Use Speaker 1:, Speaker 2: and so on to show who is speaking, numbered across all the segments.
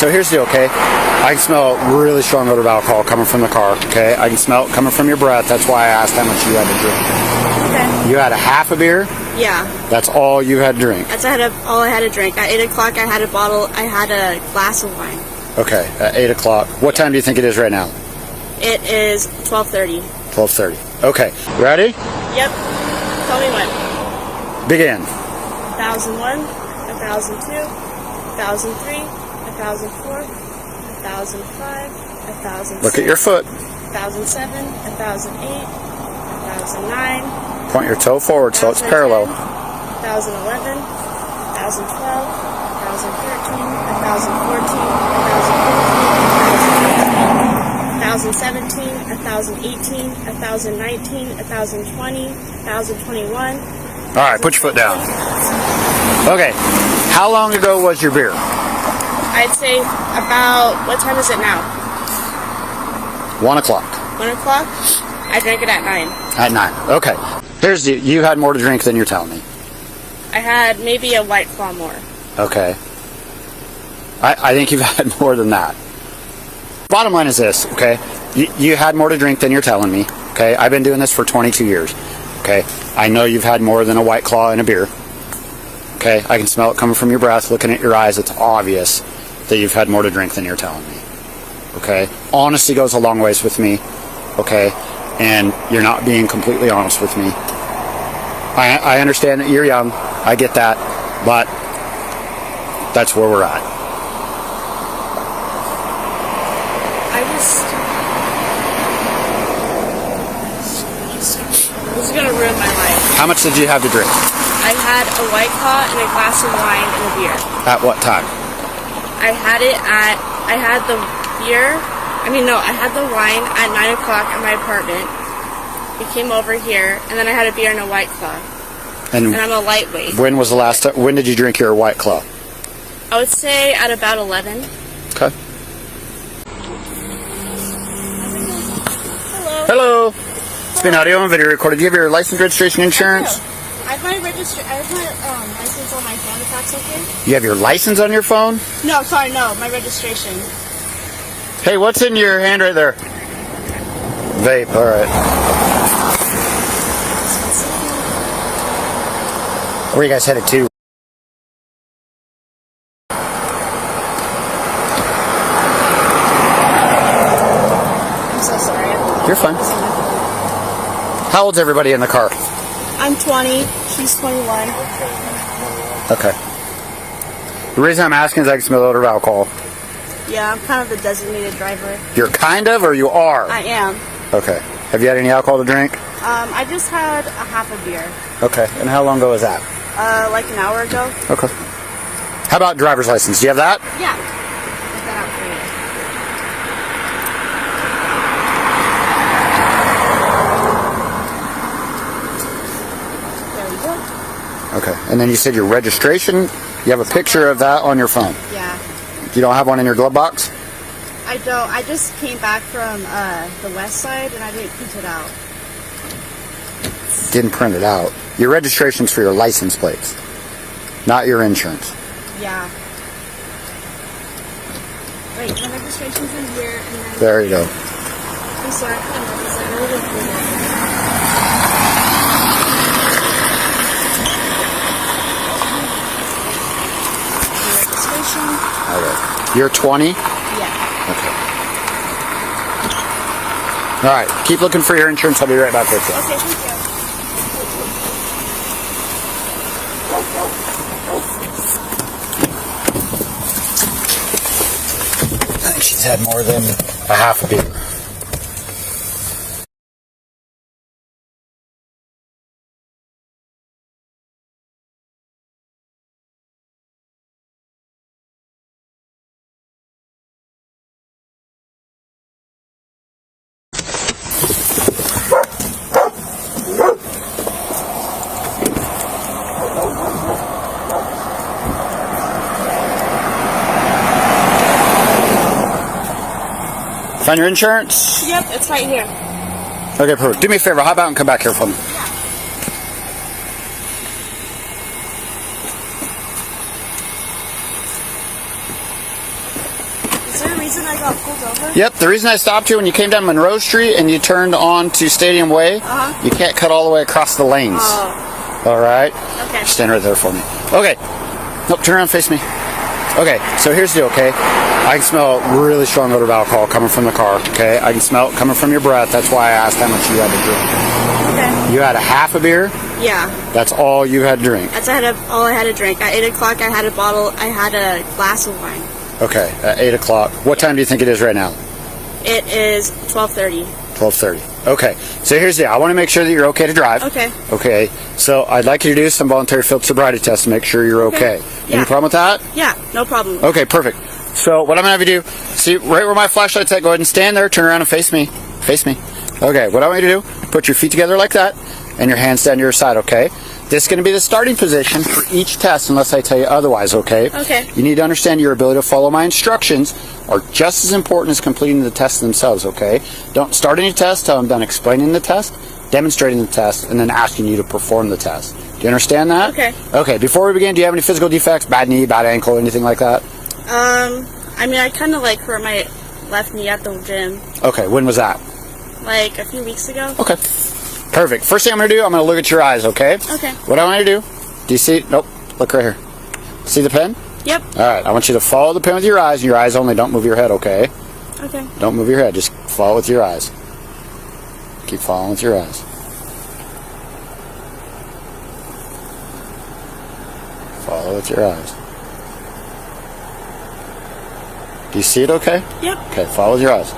Speaker 1: so here's the deal, okay? I can smell really strong odor of alcohol coming from the car, okay? I can smell it coming from your breath. That's why I asked how much you had to drink.
Speaker 2: Okay.
Speaker 1: You had a half a beer?
Speaker 2: Yeah.
Speaker 1: That's all you had to drink?
Speaker 2: That's all I had to drink. At 8 o'clock, I had a glass of wine.
Speaker 1: Okay, at 8 o'clock. What time do you think it is right now?
Speaker 2: It is 12:30.
Speaker 1: 12:30. Okay, ready?
Speaker 2: Yep. Tell me when.
Speaker 1: Begin.
Speaker 2: 1001, 1002, 1003, 1004, 1005, 1006.
Speaker 1: Look at your foot.
Speaker 2: 1007, 1008, 1009.
Speaker 1: Point your toe forward so it's parallel.
Speaker 2: 2011, 2012, 2013, 2014, 2017, 1018, 1019, 1020, 1021.
Speaker 1: All right, put your foot down. Okay, how long ago was your beer?
Speaker 2: I'd say about, what time is it now?
Speaker 1: 1 o'clock.
Speaker 2: 1 o'clock? I drank it at 9.
Speaker 1: At 9. Okay. Here's the. You had more to drink than you're telling me.
Speaker 2: I had maybe a White Claw more.
Speaker 1: Okay. I think you've had more than that. Bottom line is this, okay? You had more to drink than you're telling me, okay? I've been doing this for 22 years, okay? I know you've had more than a White Claw and a beer, okay? I can smell it coming from your breath, looking at your eyes. It's obvious that you've had more to drink than you're telling me, okay? Honesty goes a long ways with me, okay? And you're not being completely honest with me. I understand that you're young. I get that. But that's where we're at.
Speaker 2: This is going to ruin my life.
Speaker 1: How much did you have to drink?
Speaker 2: I had a White Claw and a glass of wine and a beer.
Speaker 1: At what time?
Speaker 2: I had the wine at 9 o'clock at my apartment. We came over here, and then I had a beer and a White Claw. And I'm a lightweight.
Speaker 1: When was the last time? When did you drink your White Claw?
Speaker 2: I would say at about 11.
Speaker 1: Okay.
Speaker 2: Hello.
Speaker 1: Hello. It's been audio and video recorded. Do you have your license, registration, insurance?
Speaker 2: I have my license on my phone, if that's okay.
Speaker 1: You have your license on your phone?
Speaker 2: No, sorry, no, my registration.
Speaker 1: Hey, what's in your hand right there? Vape, alright. Where are you guys headed to?
Speaker 2: I'm so sorry.
Speaker 1: You're fine. How old's everybody in the car?
Speaker 2: I'm 20, she's 21.
Speaker 1: Okay. The reason I'm asking is I can smell the odor of alcohol.
Speaker 2: Yeah, I'm kind of the designated driver.
Speaker 1: You're kind of, or you are?
Speaker 2: I am.
Speaker 1: Okay. Have you had any alcohol to drink?
Speaker 2: I just had a half a beer.
Speaker 1: Okay. And how long ago was that?
Speaker 2: Like an hour ago.
Speaker 1: Okay. How about driver's license? Do you have that?
Speaker 2: Yeah. Get that out for you. There we go.
Speaker 1: Okay. And then you said your registration? You have a picture of that on your phone?
Speaker 2: Yeah.
Speaker 1: You don't have one in your glove box?
Speaker 2: I don't. I just came back from the west side and I didn't print it out.
Speaker 1: Didn't print it out. Your registration's for your license plates, not your insurance.
Speaker 2: Yeah. Wait, my registration's in here and then...
Speaker 1: There you go.
Speaker 2: I'm sorry, I can't notice it. Registration.
Speaker 1: Okay. You're 20?
Speaker 2: Yeah.
Speaker 1: Okay. All right. Keep looking for your insurance. I'll be right back with you.
Speaker 2: Okay, thank you.
Speaker 1: I think she's had more than a half a beer. Find your insurance?
Speaker 2: Yep, it's right here.
Speaker 1: Okay, perfect. Do me a favor. Hop out and come back here for me.
Speaker 2: reason I got pulled over?
Speaker 1: Yep, the reason I stopped you when you came down Monroe Street and you turned on to Stadium Way, you can't cut all the way across the lanes.
Speaker 2: Oh.
Speaker 1: All right?
Speaker 2: Okay.
Speaker 1: Stand right there for me. Okay. Nope, turn around, face me. Okay, so here's the deal, okay? I can smell a really strong odor of alcohol coming from the car, okay? I can smell it coming from your breath. That's why I asked how much you had to drink.
Speaker 2: Okay.
Speaker 1: You had a half a beer?
Speaker 2: Yeah.
Speaker 1: That's all you had to drink?
Speaker 2: That's all I had to drink. At 8 o'clock, I had a glass of wine.
Speaker 1: Okay, at 8 o'clock. What time do you think it is right now?
Speaker 2: It is 12:30.
Speaker 1: 12:30. Okay, so here's the deal. I want to make sure that you're okay to drive.
Speaker 2: Okay.
Speaker 1: Okay, so I'd like you to do some voluntary field sobriety tests to make sure you're okay.
Speaker 2: Yeah.
Speaker 1: Any problem with that?
Speaker 2: Yeah, no problem.
Speaker 1: Okay, perfect. So what I'm going to have you do, see right where my flashlight's at, go ahead and stand there, turn around and face me. Face me. Okay, what I want you to do, put your feet together like that, and your hands down to your side, okay? This is going to be the starting position for each test unless I tell you otherwise, okay?
Speaker 2: Okay.
Speaker 1: You need to understand your ability to follow my instructions are just as important as completing the tests themselves, okay? Don't start any test till I'm done explaining the test, demonstrating the test, and then asking you to perform the test. Do you understand that?
Speaker 2: Okay.
Speaker 1: Okay, before we begin, do you have any physical defects, bad knee, bad ankle, anything like that?
Speaker 2: I mean, I kind of hurt my left knee at the gym,
Speaker 1: Okay, when was that?
Speaker 2: like a few weeks ago.
Speaker 1: Okay. Perfect. First thing I'm going to do, I'm going to look at your eyes, okay?
Speaker 2: Okay.
Speaker 1: What I want you to do you see, nope, look right here. See the pen?
Speaker 2: Yep.
Speaker 1: Alright, I want you to follow the pen with your eyes only, don't move your head, okay?
Speaker 2: Okay.
Speaker 1: Don't move your head, just follow with your eyes. Keep following with your eyes. Follow with your eyes. Do you see it okay?
Speaker 2: Yep.
Speaker 1: Okay, follow with your eyes.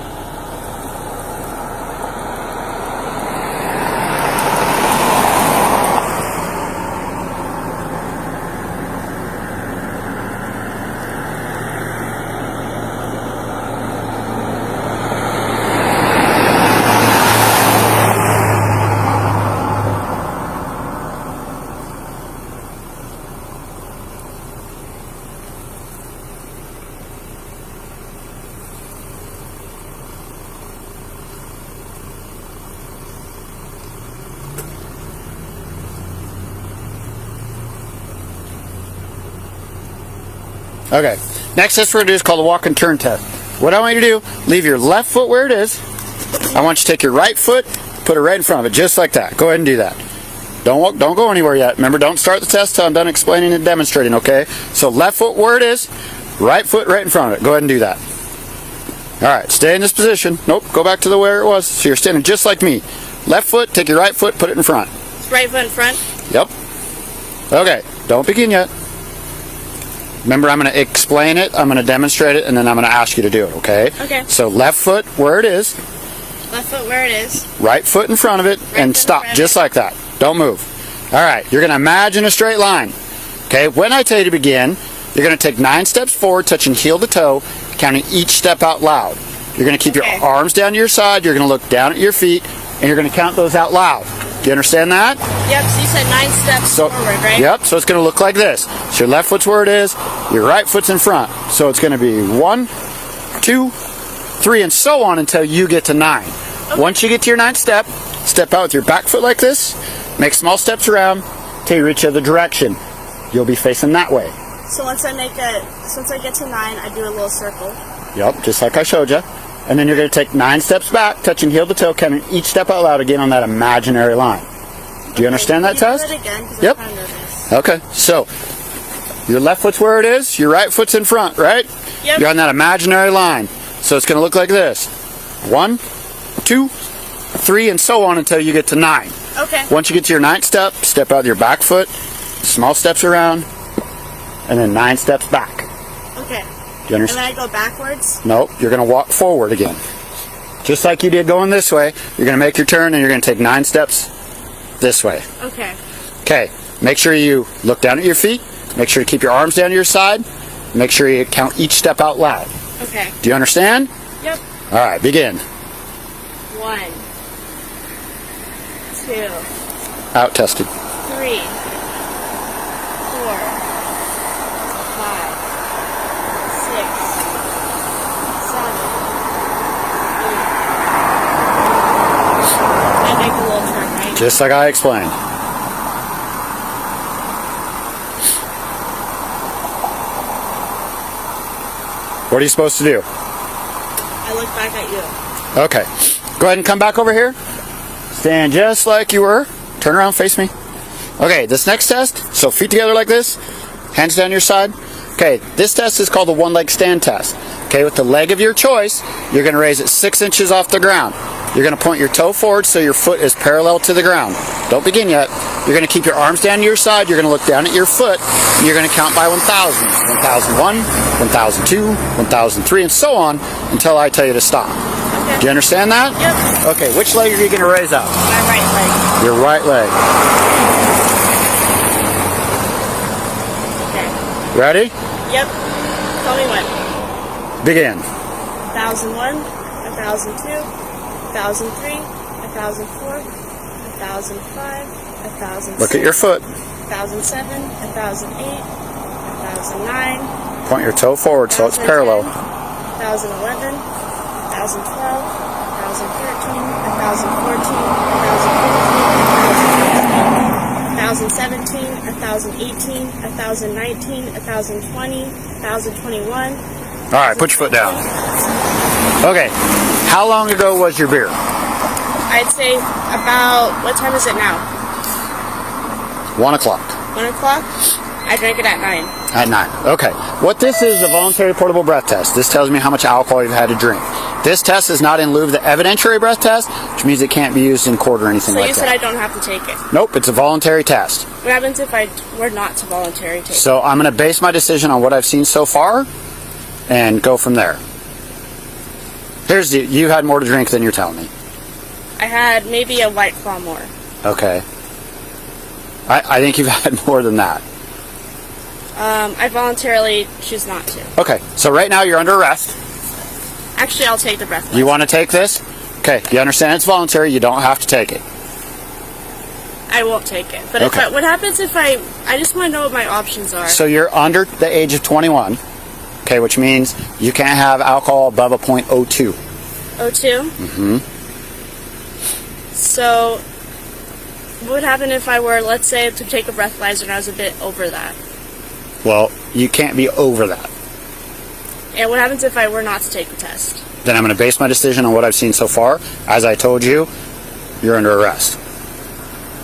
Speaker 1: Okay, next test we're going to do is called the walk and turn test. What I want you to do, leave your left foot where it is. I want you to take your right foot, put it right in front of it, just like that. Go ahead and do that. Don't go anywhere yet. Remember, don't start the test till I'm done explaining and demonstrating, okay? So left foot where it is, right foot right in front of it. Go ahead and do that. Alright, stay in this position. Nope, go back to where it was. So you're standing just like me. Left foot, take your right foot, put it in front.
Speaker 2: Right foot in front?
Speaker 1: Yep. Okay, don't begin yet. Remember, I'm going to explain it, I'm going to demonstrate it, and then I'm going to ask you to do it, okay?
Speaker 2: Okay.
Speaker 1: So left foot where it is,
Speaker 2: Left foot where it is.
Speaker 1: right foot in front of it,
Speaker 2: Right
Speaker 1: and
Speaker 2: foot in
Speaker 1: stop,
Speaker 2: front of
Speaker 1: just
Speaker 2: it.
Speaker 1: like that. Don't move. Alright, you're going to imagine a straight line. Okay, when I tell you to begin, you're going to take 9 steps forward, touching heel to toe, counting each step out loud. You're going to keep
Speaker 2: Okay.
Speaker 1: your arms down to your side, you're going to look down at your feet, and you're going to count those out loud. Do you understand that?
Speaker 2: Yep, so you said 9 steps forward, right?
Speaker 1: Yep, so it's going to look like this. So your left foot's where it is, your right foot's in front. So it's going to be 1, 2, 3, and so on until you get to 9.
Speaker 2: Okay.
Speaker 1: Once you get to your 9th step, step out with your back foot like this, make small steps around till you reach the other direction. You'll be facing that way.
Speaker 2: So once I get to 9, I do a little circle.
Speaker 1: Yep, just like I showed you. And then you're going to take 9 steps back, touching heel to toe, counting each step out loud again on that imaginary line. Do you understand that
Speaker 2: Can you
Speaker 1: test?
Speaker 2: do that again? 'Cause
Speaker 1: Yep.
Speaker 2: I'm kind of nervous.
Speaker 1: Okay, so your left foot's where it is, your right foot's in front, right?
Speaker 2: Yep.
Speaker 1: You're on that imaginary line. So it's going to look like this. 1, 2, 3, and so on until you get to 9.
Speaker 2: Okay.
Speaker 1: Once you get to your 9th step, step out with your back foot, small steps around, and then 9 steps back.
Speaker 2: Okay.
Speaker 1: Do you
Speaker 2: And
Speaker 1: understand?
Speaker 2: then I go backwards?
Speaker 1: Nope, you're going to walk forward again. Just like you did going this way, you're going to make your turn and you're going to take 9 steps this way.
Speaker 2: Okay.
Speaker 1: Okay, make sure you look down at your feet. Make sure you keep your arms down to your side. Make sure you count each step out loud.
Speaker 2: Okay.
Speaker 1: Do you understand?
Speaker 2: Yep.
Speaker 1: All right, begin.
Speaker 2: 1, 2,
Speaker 1: Out tested.
Speaker 2: 3, 4, 5, 6, 7, 8. And make a little turn, right?
Speaker 1: Just like I explained. What are you supposed to do?
Speaker 2: I look back at you.
Speaker 1: Okay. Go ahead and come back over here. Stand just like you were. Turn around, face me. Okay, this next test, so feet together like this, hands down your side. Okay, this test is called the one-leg stand test. Okay, with the leg of your choice, you're going to raise it 6 inches off the ground. You're going to point your toe forward so your foot is parallel to the ground. Don't begin yet. You're going to keep your arms down to your side. You're going to look down at your foot. And you're going to count by 1,000. 1,001, 1,002, 1,003, and so on until I tell you to stop.
Speaker 2: Okay.
Speaker 1: Do you understand that?
Speaker 2: Yep.
Speaker 1: Okay, which leg are you going to raise up?
Speaker 2: My right leg.
Speaker 1: Your right leg.
Speaker 2: Okay.
Speaker 1: Ready?
Speaker 2: Yep. Tell me when.
Speaker 1: Begin.
Speaker 2: 1,001, 1,002, 1,003, 1,004, 1,005, 1,006.
Speaker 1: Look at your foot.
Speaker 2: 1,007, 1,008, 1,009.
Speaker 1: Point your toe forward so it's parallel.
Speaker 2: 1,011, 1,012, 1,013, 1,014, 1,015, 1,016, 1,017, 1,018, 1,019, 1,020, 1,021.
Speaker 1: All right, put your foot down. Okay, how long ago was your beer?
Speaker 2: I'd say about, what time is it now?
Speaker 1: 1 o'clock.
Speaker 2: 1 o'clock? I drank it at 9.
Speaker 1: At 9. Okay. What this is a voluntary portable breath test. This tells me how much alcohol you've had to drink. This test is not in lieu of the evidentiary breath test, which means it can't be used in court or anything
Speaker 2: So
Speaker 1: like
Speaker 2: you
Speaker 1: that.
Speaker 2: said I don't have to take it.
Speaker 1: Nope, it's a voluntary test.
Speaker 2: What happens if I were not to voluntary take it?
Speaker 1: So I'm going to base my decision on what I've seen so far and go from there. You had more to drink than you're telling me.
Speaker 2: I had maybe a White Claw more.
Speaker 1: Okay. I think you've had more than that.
Speaker 2: I voluntarily choose not to.
Speaker 1: Okay, so right now you're under arrest.
Speaker 2: Actually, I'll take the breath.
Speaker 1: You want to take this? Okay, you understand it's voluntary, you don't have to take it.
Speaker 2: I won't take it. But
Speaker 1: Okay.
Speaker 2: what happens if I just want to know what my options are.
Speaker 1: So you're under the age of 21, okay, which means you can't have alcohol above a .02.
Speaker 2: 02?
Speaker 1: Mm-hmm.
Speaker 2: So, what would happen if I were, let's say, to take a breathalyzer and I was a bit over that?
Speaker 1: Well, you can't be over that.
Speaker 2: And what happens if I were not to take the test?
Speaker 1: Then I'm going to base my decision on what I've seen so far. As I told you, you're under arrest.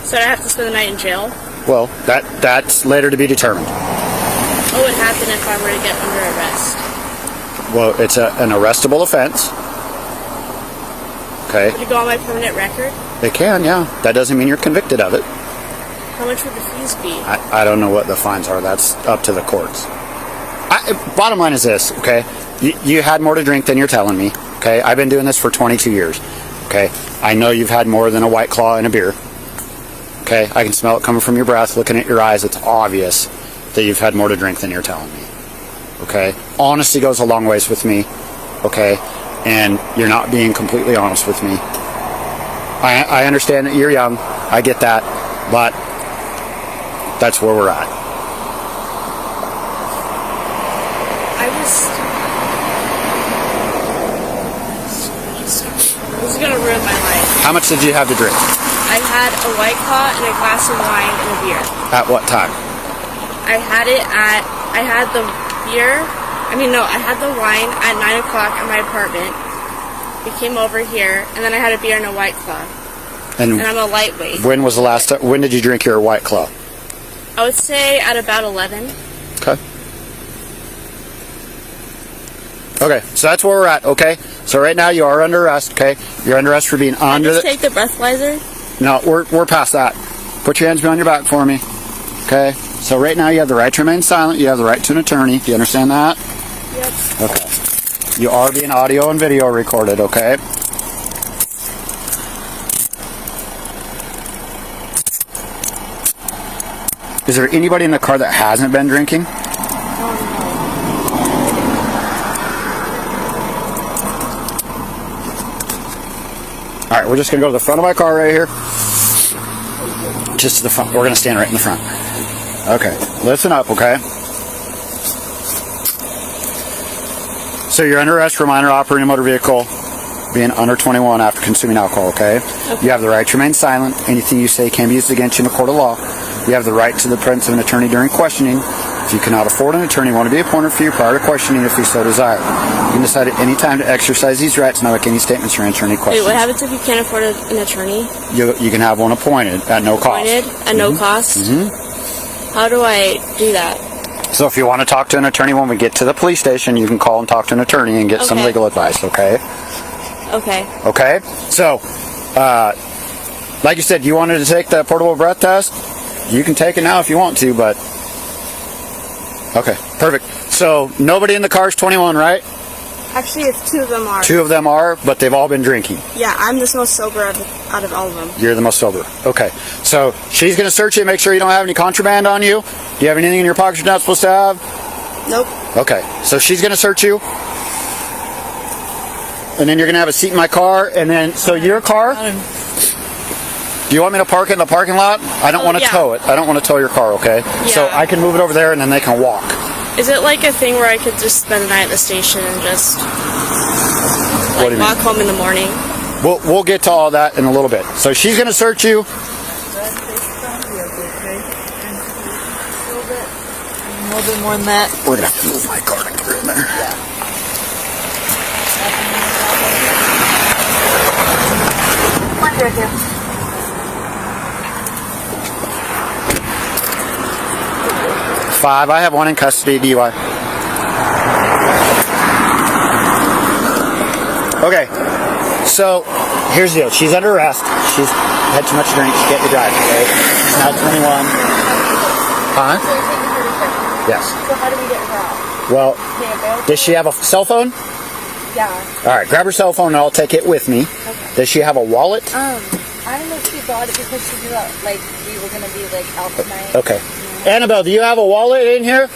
Speaker 2: So I have to spend the night in jail?
Speaker 1: Well, that's later to be determined.
Speaker 2: What would happen if I were to get under arrest?
Speaker 1: Well, it's an arrestable offense. Okay.
Speaker 2: Would it go on my permanent record?
Speaker 1: It can, yeah. That doesn't mean you're convicted of it.
Speaker 2: How much would the fees be?
Speaker 1: I don't know what the fines are. That's up to the courts. Bottom line is this, okay? You had more to drink than you're telling me, okay? I've been doing this for 22 years, okay? I know you've had more than a White Claw and a beer, okay? I can smell it coming from your breath, looking at your eyes. It's obvious that you've had more to drink than you're telling me, okay? Honesty goes a long ways with me, okay? And you're not being completely honest with me. I understand that you're young. I get that. But that's where we're at.
Speaker 2: This is going to ruin my life.
Speaker 1: How much did you have to drink?
Speaker 2: I had a White Claw and a glass of wine and a beer.
Speaker 1: At what time?
Speaker 2: I had the wine at 9 o'clock at my apartment. We came over here, and then I had a beer and a White Claw. And I'm a lightweight.
Speaker 1: When was the last time? When did you drink your White Claw?
Speaker 2: I would say at about 11.
Speaker 1: Okay. Okay, so that's where we're at, okay? So right now you are under arrest, okay? You're under arrest for being under
Speaker 2: Just take the breathalyzer?
Speaker 1: No, we're past that. Put your hands behind your back for me. Okay? So right now you have the right to remain silent. You have the right to an attorney. Do you understand that?
Speaker 2: Yep.
Speaker 1: Okay. You are being audio and video recorded, okay? Is there anybody in the car that hasn't been drinking? All right, we're just going to go to the front of my car right here. Just to the front. We're going to stand right in the front. Okay, listen up, okay? So you're under arrest for minor operating a motor vehicle, being under 21 after consuming alcohol, okay? You have the right to remain silent. Anything you say can be used against you in a court of law. You have the right to the presence of an attorney during questioning. If you cannot afford an attorney, want to be appointed for you prior to questioning if you so desire. You can decide at any time to exercise these rights, not make any statements or answer any questions.
Speaker 2: Wait, what happens if you can't afford an attorney?
Speaker 1: You can have one appointed at no cost.
Speaker 2: Appointed at no cost? How do I do that?
Speaker 1: So if you want to talk to an attorney when we get to the police station, you can call and talk to an attorney and get some
Speaker 2: Okay.
Speaker 1: legal advice, okay?
Speaker 2: Okay.
Speaker 1: Okay? So, like you said, you wanted to take the portable breath test? You can take it now if you want to, but... Okay, perfect. So, nobody in the car is 21, right?
Speaker 2: Actually, it's 2 of them are.
Speaker 1: 2 of them are, but they've all been drinking.
Speaker 2: Yeah, I'm the most sober out of all of them.
Speaker 1: You're the most sober. Okay. So, she's going to search you, make sure you don't have any contraband on you. Do you have anything in your pocket you're not supposed to have?
Speaker 2: Nope.
Speaker 1: Okay. So, she's going to search you. And then you're going to have a seat in my car. And then, so your car... Do you want me to park it in the parking lot? I don't want to tow it. I don't want to tow your car, okay? So I can move it over there and then they can walk.
Speaker 2: Is it like a thing where I could just spend the night at the station and just
Speaker 1: What do you
Speaker 2: walk home in the morning?
Speaker 1: We'll get to all that in a little bit. So she's going to search you.
Speaker 3: A little bit more than that.
Speaker 1: We're going to have to move my car to get her in there.
Speaker 3: Right there.
Speaker 1: 5. I have 1 in custody, DUI. Okay. So, here's the deal. She's under arrest. She's had too much to drink. She can't drive, okay? She's now 21. Huh? Yes.
Speaker 3: So how do we get her out?
Speaker 1: Well,
Speaker 3: Can't bail?
Speaker 1: does she have a cell phone?
Speaker 3: Yeah.
Speaker 1: All right, grab her cell phone and I'll take it with me.
Speaker 3: Okay.
Speaker 1: Does she have a wallet?
Speaker 3: I don't know if she bought it because she knew that, like, we were going to be, like, out tonight.
Speaker 1: Okay. Annabelle, do you have a wallet in here?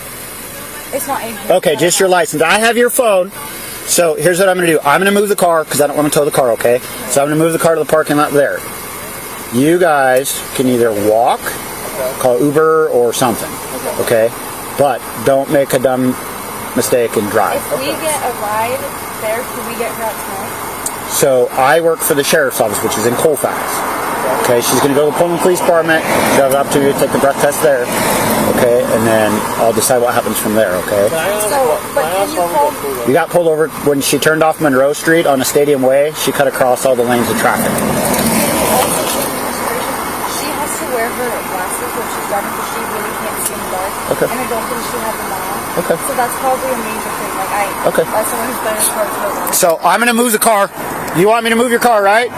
Speaker 3: It's not in here.
Speaker 1: Okay, just your license. I have your phone. So here's what I'm going to do. I'm going to move the car because I don't want to tow the car, okay? So I'm going to move the car to the parking lot there. You guys can either walk, call Uber or something, okay? But don't make a dumb mistake and drive.
Speaker 3: If we get a ride there, can we get her out tonight?
Speaker 1: So I work for the sheriff's office, which is in Colfax. Okay, she's going to go to the Pullman Police Department. She'll have the opportunity to take the breath test there. Okay, and then I'll decide what happens from there, okay?
Speaker 3: So, but can you call...
Speaker 1: You got pulled over when she turned off Monroe Street on a Stadium Way. She cut across all the lanes of traffic.
Speaker 3: She has to wear her glasses when she's driving because she really can't see in the dark.
Speaker 1: Okay.
Speaker 3: And I don't think she has them on.
Speaker 1: Okay.
Speaker 3: So that's probably a major thing. Like,
Speaker 1: Okay.
Speaker 3: As someone who's been in cars for a long time.
Speaker 1: So I'm going to move the car. You want me to move your car, right?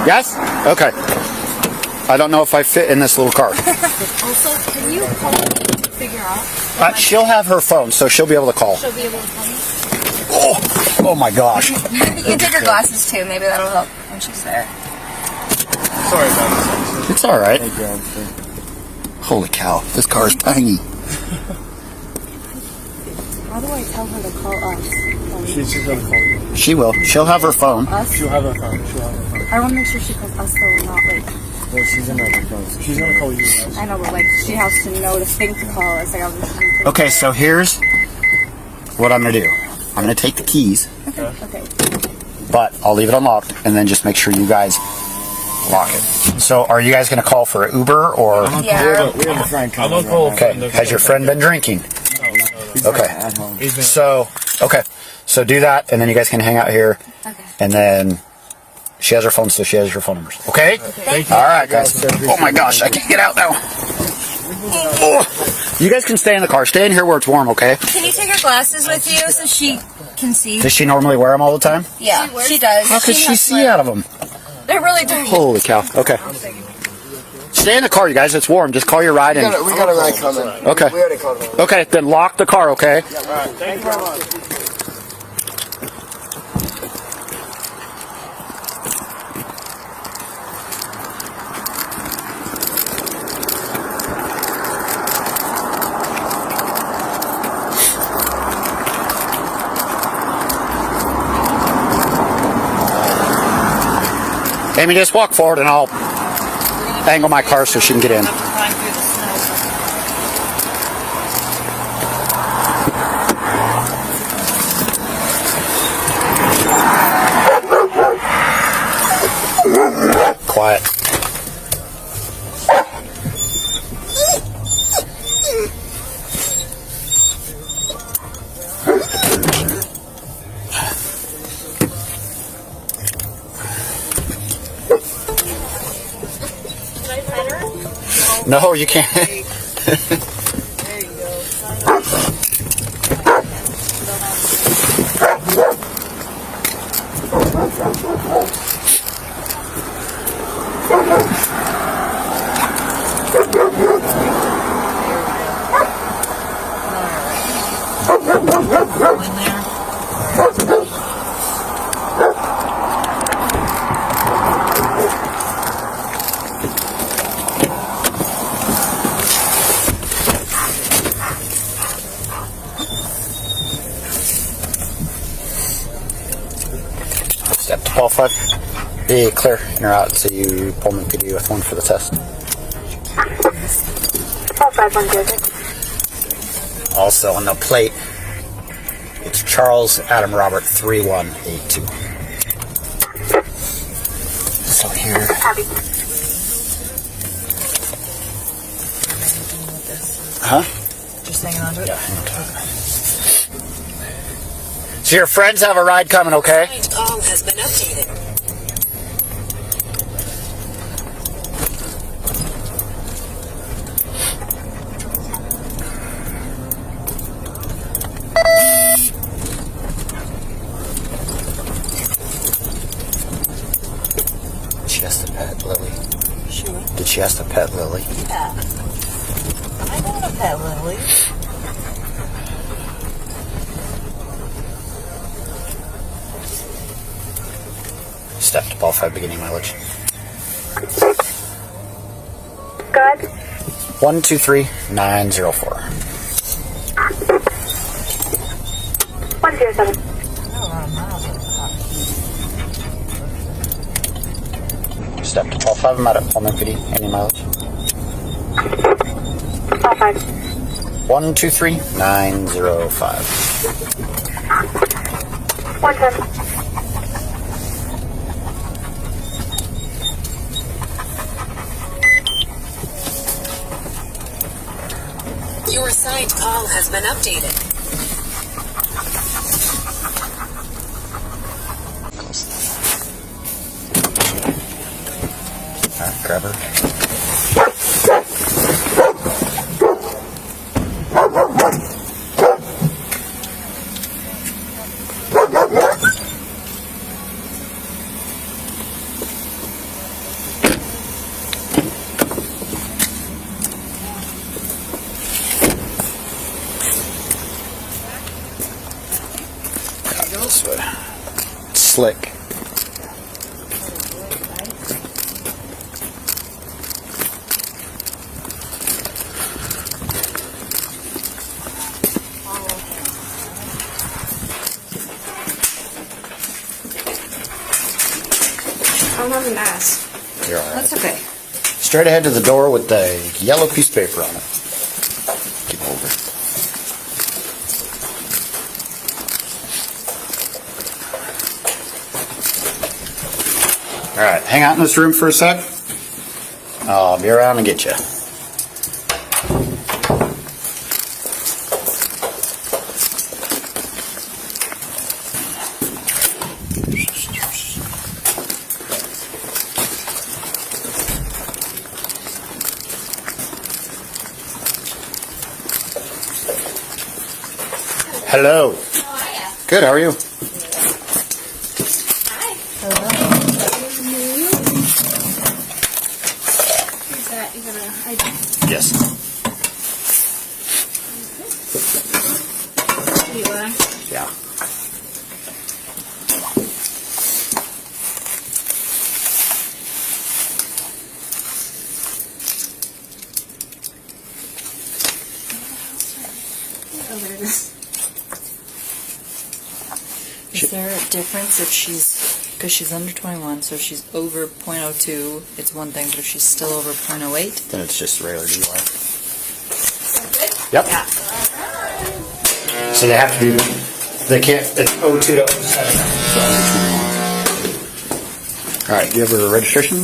Speaker 1: Yes? Okay. I don't know if I fit in this little car.
Speaker 3: Also, can you call to figure out?
Speaker 1: She'll have her phone, so she'll be able to call.
Speaker 3: She'll be able to call me?
Speaker 1: Oh my gosh.
Speaker 3: You can take her glasses too. Maybe that'll help when she's there.
Speaker 4: Sorry about this.
Speaker 1: It's all right.
Speaker 4: Hey, Greg.
Speaker 1: Holy cow, this car is tiny.
Speaker 3: How do I tell her to call us?
Speaker 4: She's gonna call you.
Speaker 1: She will. She'll have her phone.
Speaker 3: Us?
Speaker 4: She'll have her phone. She'll have her phone.
Speaker 3: I want to make sure she calls us though, not like...
Speaker 4: Well, she's in her phone. She's gonna call you guys.
Speaker 3: I know, but like she has to know to think to call us. Like I was just...
Speaker 1: Okay, so here's what I'm going to do. I'm going to take the keys,
Speaker 3: Okay.
Speaker 1: but I'll leave it unlocked, and then just make sure you guys lock it. So are you guys going to call for an Uber or...
Speaker 3: Yeah.
Speaker 4: We have a friend I'm coming. gonna call.
Speaker 1: Okay, has your friend been drinking? Okay.
Speaker 4: At home.
Speaker 1: So, okay. So do that, and then you guys can hang out here,
Speaker 3: Okay.
Speaker 1: and then she has her phone, so she has your phone numbers. Okay?
Speaker 4: Thank you.
Speaker 1: All right, guys. Oh my gosh, I can't get out now. Oh. You guys can stay in the car. Stay in here where it's warm, okay?
Speaker 5: Can you take her glasses with you so she can see?
Speaker 1: Does she normally wear them all the time?
Speaker 5: Yeah, she does.
Speaker 1: How could she
Speaker 5: has
Speaker 1: see out of them?
Speaker 5: They're really tiny.
Speaker 1: Holy cow. Okay. Stay in the car, you guys. It's warm. Just call your ride in.
Speaker 6: We got a ride coming.
Speaker 1: Okay.
Speaker 6: We already called him.
Speaker 1: Okay, then lock the car, okay?
Speaker 6: Thank you very much.
Speaker 1: Amy, just walk forward and I'll angle my car so she can get in. Quiet. No, you can't.
Speaker 3: There you go. Sign up. In there.
Speaker 1: Step to Paul 5. Be clear in or out so you Pullman PD with one for the test.
Speaker 7: Paul 5106.
Speaker 1: Also on the plate, it's Charles Adam Robert 3182. So here.
Speaker 7: Copy.
Speaker 1: Huh?
Speaker 3: Just hanging on to it.
Speaker 1: Yeah, hang on to it. So your friends have a ride coming, okay?
Speaker 8: Call has been updated.
Speaker 1: She has to pet Lily.
Speaker 3: Sure.
Speaker 1: Did she have to pet Lily?
Speaker 3: Yeah. I know to pet Lily.
Speaker 1: Step to Paul 5 beginning mileage.
Speaker 7: Good.
Speaker 1: 123904.
Speaker 7: 107.
Speaker 1: Step to Paul 5, I'm out at Pullman PD. Any mileage?
Speaker 7: Paul 5.
Speaker 1: 123905.
Speaker 7: 110.
Speaker 8: Your assigned call has been updated.
Speaker 1: Alright, grab her. This way. Slick.
Speaker 2: I don't have a mask.
Speaker 1: You're alright.
Speaker 5: That's okay.
Speaker 1: Straight ahead to the door with the yellow piece of paper on it. Keep over. Alright, hang out in this room for a sec. I'll be around and get you. Hello.
Speaker 2: How are ya?
Speaker 1: Good, how are you?
Speaker 2: Hi. Is that you gonna?
Speaker 1: Yes.
Speaker 2: You
Speaker 1: Yeah.
Speaker 2: Oh, there it is.
Speaker 3: Is there a difference if she's, because she's under 21, so if she's over .02, it's one thing, but if she's still over .08?
Speaker 1: Then it's just regular DUI.
Speaker 2: That's it.
Speaker 1: Yep.
Speaker 2: Yeah.
Speaker 1: So they have to be, they can't, it's 02 to 07. Alright, do you have a registration?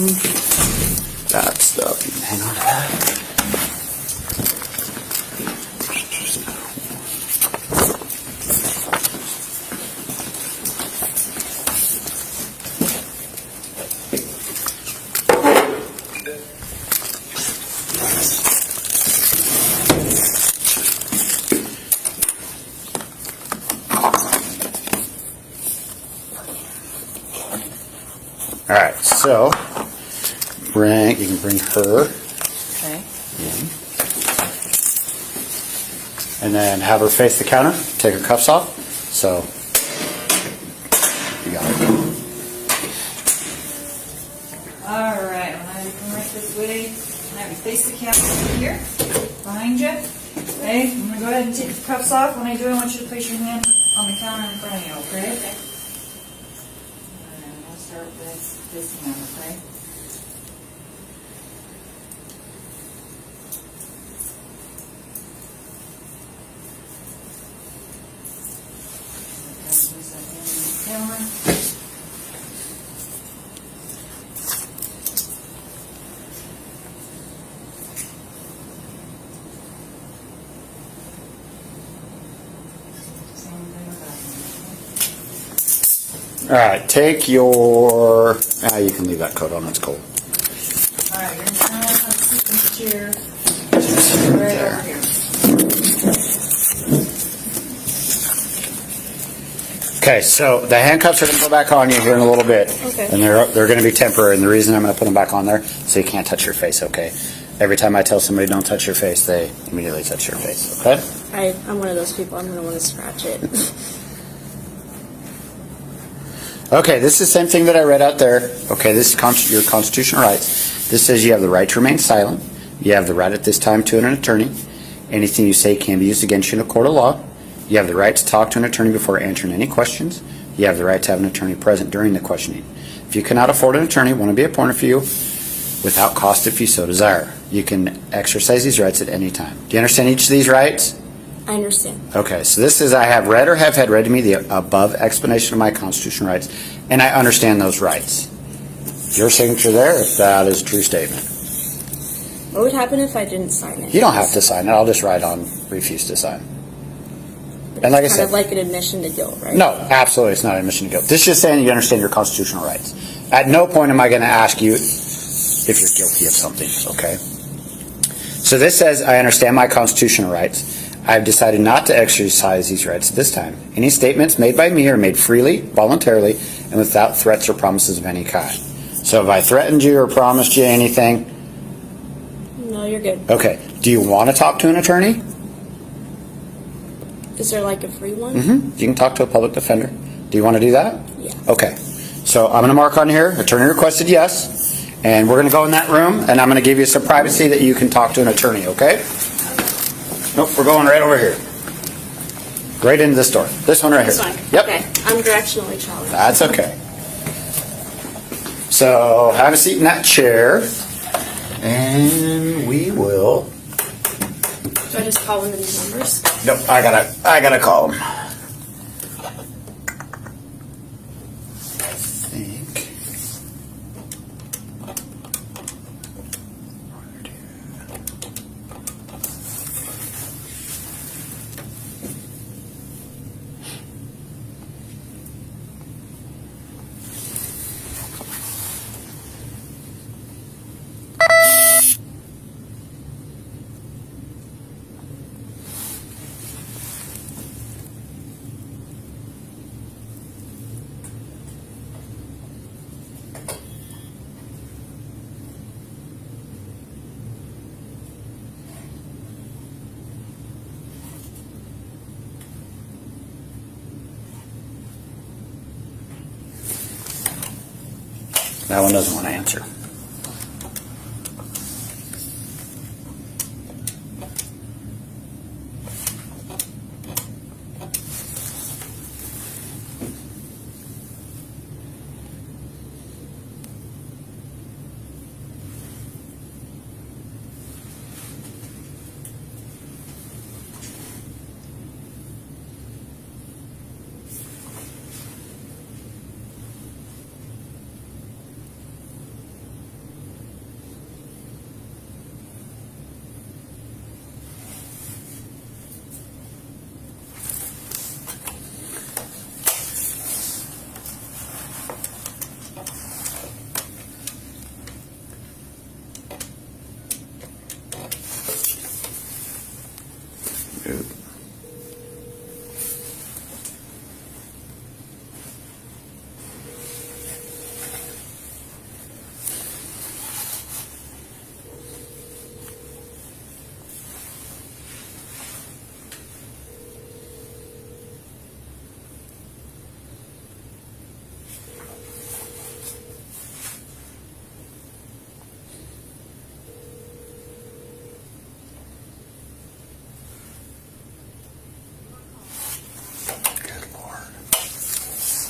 Speaker 1: That stuff, you can hang on to that. All right, so you can bring her
Speaker 3: Okay.
Speaker 1: in. And then have her face the counter, take her cuffs off. So, you got it.
Speaker 3: All right, when I come right this way, and I have you face the camera over here, behind you. Okay, I'm gonna go ahead and take the cuffs off. When I do, I want you to place your hand on the counter in front of you, okay? Okay. Alright, I'll start with this hand, okay? Place that hand on the camera.
Speaker 1: All right, take your. You can leave that coat on. It's cold.
Speaker 3: All right, you're gonna have to sit in the chair right
Speaker 1: There.
Speaker 3: over here.
Speaker 1: Okay, so the handcuffs are going to go back on you here in a little bit,
Speaker 2: Okay.
Speaker 1: and they're going to be temporary. And the reason I'm going to put them back on there so you can't touch your face. Okay. Every time I tell somebody don't touch your face, they immediately touch your face. Okay.
Speaker 2: I'm one of those people. I'm gonna want to scratch it.
Speaker 1: Okay, this is the same thing that I read out there. Okay, this is your constitutional rights. This says you have the right to remain silent. You have the right at this time to an attorney. Anything you say can be used against you in a court of law. You have the right to talk to an attorney before answering any questions. You have the right to have an attorney present during the questioning. If you cannot afford an attorney, one will be appointed for you without cost if you so desire. You can exercise these rights at any time. Do you understand each of these rights?
Speaker 2: I understand.
Speaker 1: Okay, so this is I have read or have had read to me the above explanation of my constitutional rights, and I understand those rights. Your signature there, if that is a true statement.
Speaker 2: What would happen if I didn't sign it?
Speaker 1: You don't have to sign it. I'll just write on refuse to sign. And like I
Speaker 2: It's
Speaker 1: said,
Speaker 2: kind of like an admission to guilt, right?
Speaker 1: no, absolutely, it's not admission to guilt. This is just saying you understand your constitutional rights. At no point am I going to ask you if you're guilty of something, okay? So this says, I understand my constitutional rights. I have decided not to exercise these rights at this time. Any statements made by me are made freely, voluntarily, and without threats or promises of any kind. So if I threatened you or promised you anything,
Speaker 2: No, you're good.
Speaker 1: okay. Do you want to talk to an attorney?
Speaker 2: Is there like a free one?
Speaker 1: You can talk to a public defender. Do you want to do that?
Speaker 2: Yeah.
Speaker 1: Okay. So I'm going to mark on here, attorney requested yes, and we're going to go in that room, and I'm going to give you some privacy that you can talk to an attorney, okay? Nope, we're going right over here. Right into this door. This one right here.
Speaker 2: This one.
Speaker 1: Yep.
Speaker 2: Okay. I'm directionally challenged.
Speaker 1: That's okay. So have a seat in that chair, and we will.
Speaker 2: Do I just call in these numbers?
Speaker 1: Nope, I gotta call him. I think. That one doesn't want to answer.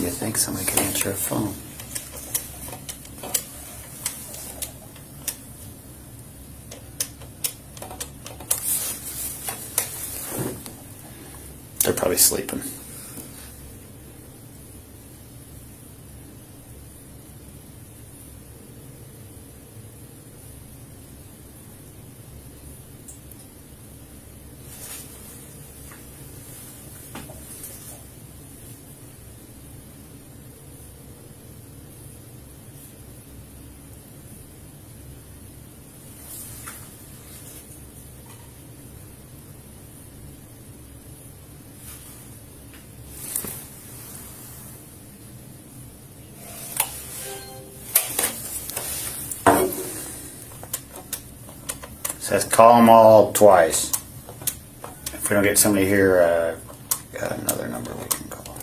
Speaker 1: You think somebody could answer a phone? They're probably sleeping. Says call them all twice. If we don't get somebody here, got another number we can call.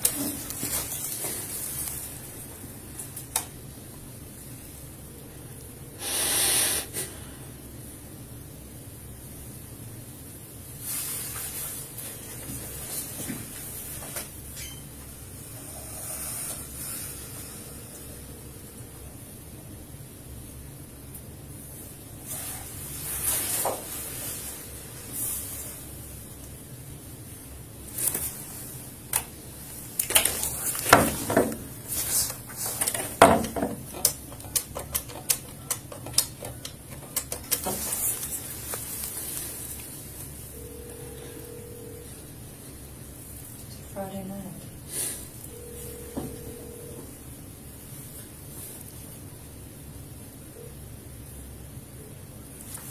Speaker 3: Friday night.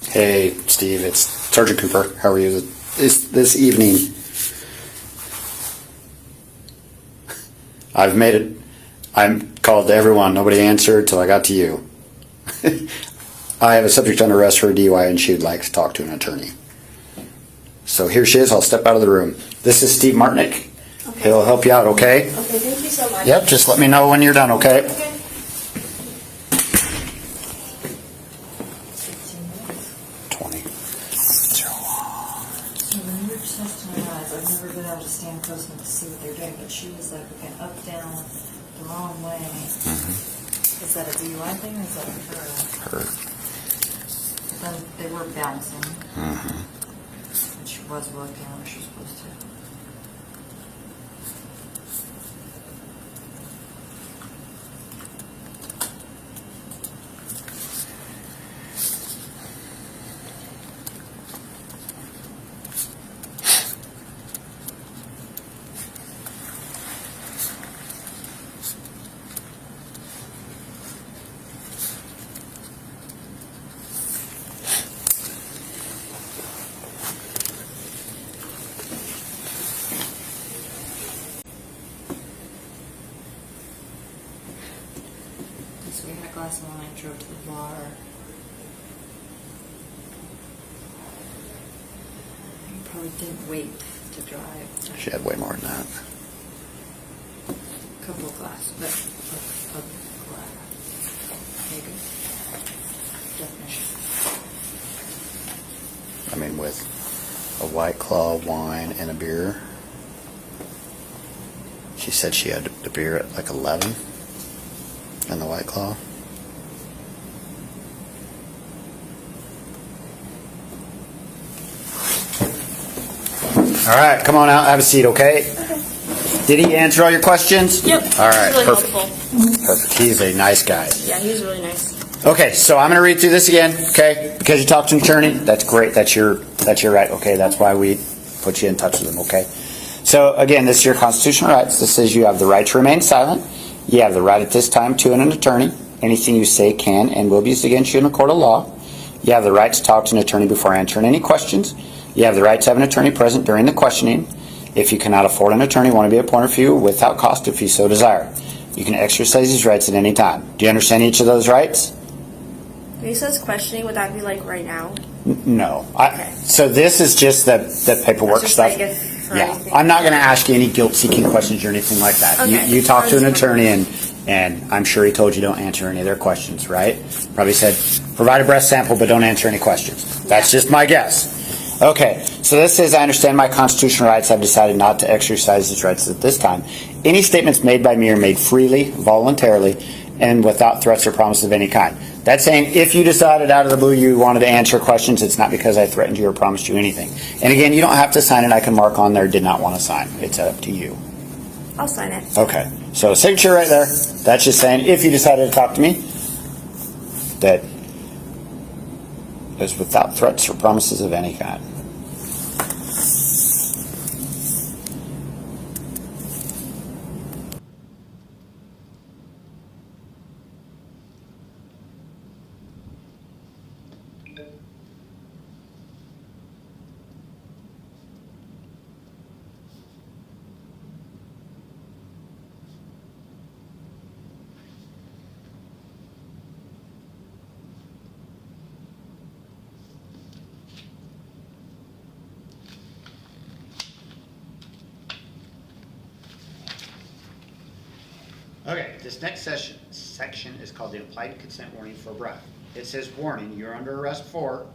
Speaker 1: Hey, Steve, it's Sergeant Cooper. How are you this evening? I've made it. I'm called to everyone. Nobody answered till I got to you. I have a subject under arrest for a DUI and she would like to talk to an attorney. So here she is. I'll step out of the room. This is Steve Martinick.
Speaker 2: Okay.
Speaker 1: He'll help you out, okay?
Speaker 2: Okay, thank you so much.
Speaker 1: Yep, just let me know when you're done, okay?
Speaker 2: Okay.
Speaker 1: 20.
Speaker 3: So when you're testing her eyes, I've never been able to stand close enough to see what they're doing, but she was like looking up, down, the wrong way. Is that a DUI thing or is that her?
Speaker 1: Her.
Speaker 3: Then they were bouncing,
Speaker 1: Mm-hmm.
Speaker 3: and she was looking where she was supposed to. So we had a glass of wine, drove to the bar. You probably didn't wait to drive.
Speaker 1: She had way more than that.
Speaker 3: A couple of glasses, but a glass. Maybe. Definition.
Speaker 1: I mean, with a White Claw, wine, and a beer. She said she had the beer at like 11 and the White Claw. All right, come on out, have a seat, okay? Did he answer all your questions?
Speaker 2: Yep.
Speaker 1: All right,
Speaker 2: Really
Speaker 1: perfect.
Speaker 2: helpful.
Speaker 1: Perfect. He's a nice guy.
Speaker 2: Yeah, he was really nice.
Speaker 1: Okay, so I'm going to read through this again, okay? Because you talked to an attorney, that's great. That's your right. Okay, that's why we put you in touch with them, okay? So again, this is your constitutional rights. This says you have the right to remain silent. You have the right at this time to an attorney. Anything you say can and will be used against you in a court of law. You have the right to talk to an attorney before answering any questions. You have the right to have an attorney present during the questioning. If you cannot afford an attorney, want to be appointed for you without cost if you so desire. You can exercise these rights at any time. Do you understand each of those rights?
Speaker 2: When he says questioning, would that be like right now?
Speaker 1: No.
Speaker 2: Okay.
Speaker 1: So this is just the paperwork
Speaker 2: Just
Speaker 1: stuff.
Speaker 2: like if for
Speaker 1: Yeah,
Speaker 2: anything.
Speaker 1: I'm not going to ask you any guilt-seeking questions or anything like that.
Speaker 2: Okay.
Speaker 1: You talk to an
Speaker 2: I was
Speaker 1: attorney, and I'm sure he told you don't answer any of their questions, right? Probably said, provide a breath sample, but don't answer any questions. That's just my guess. Okay, so this says, I understand my constitutional rights. I've decided not to exercise these rights at this time. any statements made by me are made freely, voluntarily, and without threats or promises of any kind. That's saying if you decided out of the blue you wanted to answer questions, it's not because I threatened you or promised you anything. And again, you don't have to sign it. I can mark on there, did not want to sign. It's up to you.
Speaker 2: I'll sign it.
Speaker 1: Okay. So signature right there. That's just saying if you decided to talk to me, that is without threats or promises of any kind. Okay, this next section is called the implied consent warning for breath. It says, warning, you're under arrest for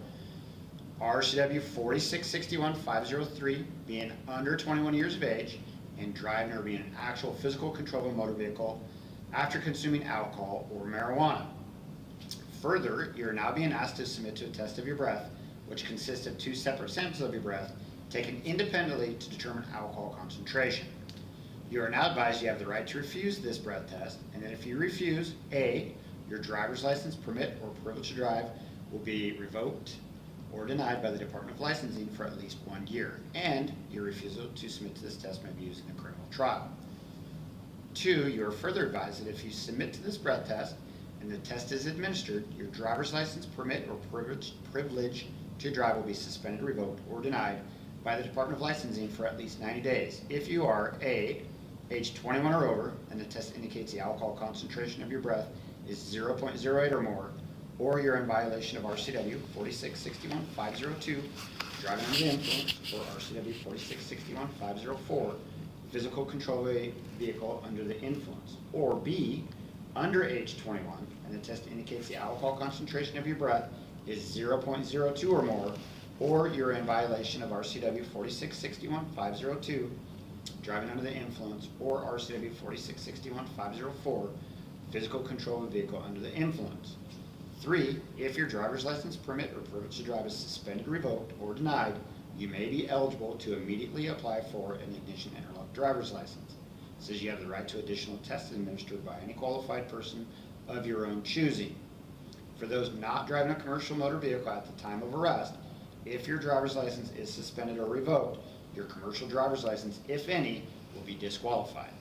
Speaker 1: RCW 4661-503, being under 21 years of age, and driving or being in actual physical control of a motor vehicle after consuming alcohol or marijuana. Further, you're now being asked to submit to a test of your breath, which consists of 2 separate samples of your breath, taken independently to determine alcohol concentration. You are now advised you have the right to refuse this breath test, and that if you refuse, A, your driver's license, permit, or privilege to drive will be revoked or denied by the Department of Licensing for at least 1 year, and your refusal to submit to this test may be used in a criminal trial. 2, you are further advised that if you submit to this breath test and the test is administered, your driver's license, permit, or privilege to drive will be suspended, revoked, or denied by the Department of Licensing for at least 90 days if you are A, age 21 or over, and the test indicates the alcohol concentration of your breath is 0.08 or more, or you're in violation of RCW 4661-502, driving under the influence, or RCW 4661-504, physical control of a vehicle under the influence, or B, under age 21, and the test indicates the alcohol concentration of your breath is 0.02 or more, or you're in violation of RCW 4661-502, driving under the influence, or RCW 4661-504, physical control of a vehicle under the influence. 3, if your driver's license, permit, or privilege to drive is suspended, revoked, or denied, you may be eligible to immediately apply for an ignition interlock driver's license. It says you have the right to additional tests administered by any qualified person of your own choosing. For those not driving a commercial motor vehicle at the time of arrest, if your driver's license is suspended or revoked, your commercial driver's license, if any, will be disqualified.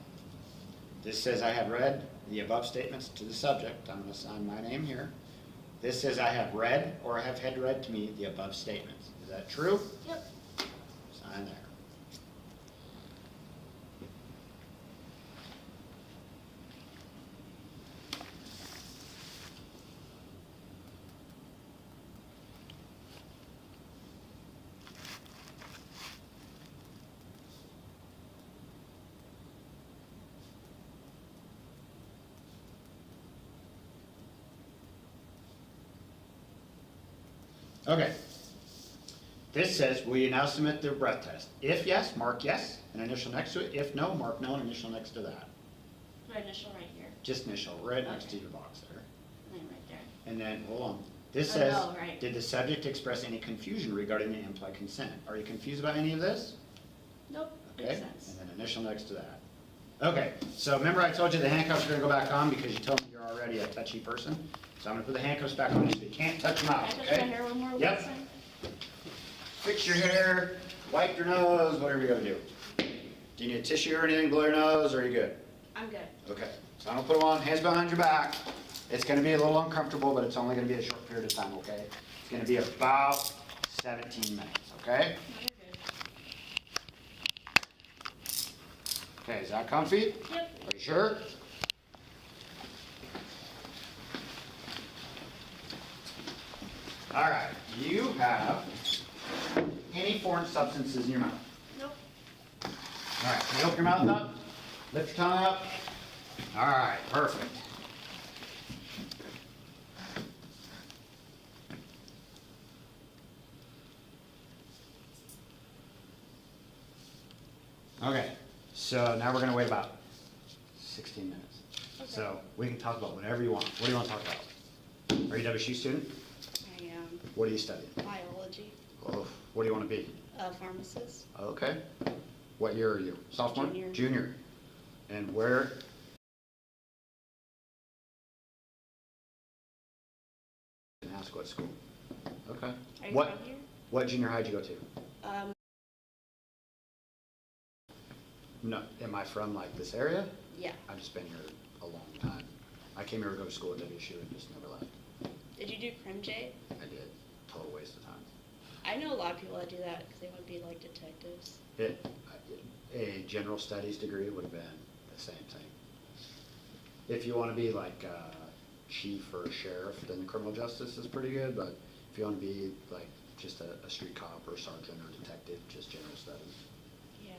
Speaker 1: This says I have read the above statements to the subject. I'm going to sign my name here. This says I have read or have had read to me the above statements. Is that true?
Speaker 2: Yep.
Speaker 1: Sign there. Okay. This says, will you now submit the breath test? If yes, mark yes, an initial next to it. If no, mark no, an initial next to that.
Speaker 2: My initial right here.
Speaker 1: Just initial, right next to your box there.
Speaker 2: And then right there.
Speaker 1: And then, hold on. This
Speaker 2: Oh,
Speaker 1: says,
Speaker 2: no, right.
Speaker 1: did the subject express any confusion regarding the implied consent? Are you confused about any of this?
Speaker 2: Nope.
Speaker 1: Okay.
Speaker 2: Makes sense.
Speaker 1: And then initial next to that. Okay, so remember I told you the handcuffs are gonna go back on because you told me you're already a touchy person? So I'm gonna put the handcuffs back on so you can't touch them out,
Speaker 2: Can I touch my
Speaker 1: okay?
Speaker 2: hair one more
Speaker 1: Yep.
Speaker 2: time?
Speaker 1: Fix your hair, wipe your nose, whatever you gotta do. Do you need a tissue or anything, blow your nose, or are you good?
Speaker 2: I'm good.
Speaker 1: Okay, so I'm gonna put them on, hands behind your back. It's gonna be a little uncomfortable, but it's only gonna be a short period of time, okay? It's gonna be about 17 minutes, okay?
Speaker 2: You're good.
Speaker 1: Okay, is that comfy?
Speaker 2: Yep.
Speaker 1: Are you sure? All right, you have any foreign substances in your mouth?
Speaker 2: Nope.
Speaker 1: All right, can you open your mouth up? Lift your tongue up. All right, perfect. Okay, so now we're gonna wait about 16 minutes. So we can talk about whatever you want. What do you want to talk about? Are you a WSU student?
Speaker 2: I am
Speaker 1: What are you studying?
Speaker 2: biology,
Speaker 1: Oh, what do you want to be?
Speaker 2: a pharmacist.
Speaker 1: Okay. What year are you? Sophomore?
Speaker 2: Junior.
Speaker 1: Junior. And where? And ask what school. Okay.
Speaker 2: Are you
Speaker 1: What?
Speaker 2: from here?
Speaker 1: What junior high did you go to? No. Am I from like this area?
Speaker 2: Yeah.
Speaker 1: I've just been here a long time. I came here to go to school at WSU and just never left.
Speaker 2: Did you do Crim J?
Speaker 1: I did. Total waste of time.
Speaker 2: I know a lot of people that do that because they want to be like detectives.
Speaker 1: A general studies degree would have been the same thing. If you want to be like a chief or a sheriff, then criminal justice is pretty good, but if you want to be like just a street cop or sergeant or detective, just general studies.
Speaker 2: Yeah.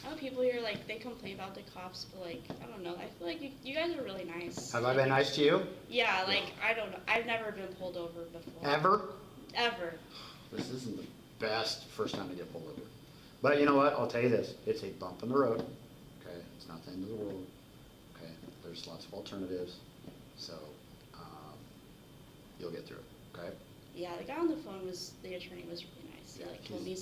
Speaker 2: I know people here, like, they complain about the cops, but, like, I don't know. I feel like you guys are really nice.
Speaker 1: Have I been nice to you?
Speaker 2: Yeah, like, I don't know. I've never been pulled over before.
Speaker 1: Ever?
Speaker 2: Ever.
Speaker 1: This isn't the best first time to get pulled over. But you know what? I'll tell you this. It's a bump in the road. Okay? It's not the end of the world. Okay? There's lots of alternatives. So, you'll get through it. Okay?
Speaker 2: Yeah, the guy on the phone the attorney was really nice. He,
Speaker 1: Yeah,
Speaker 2: like, told me, it's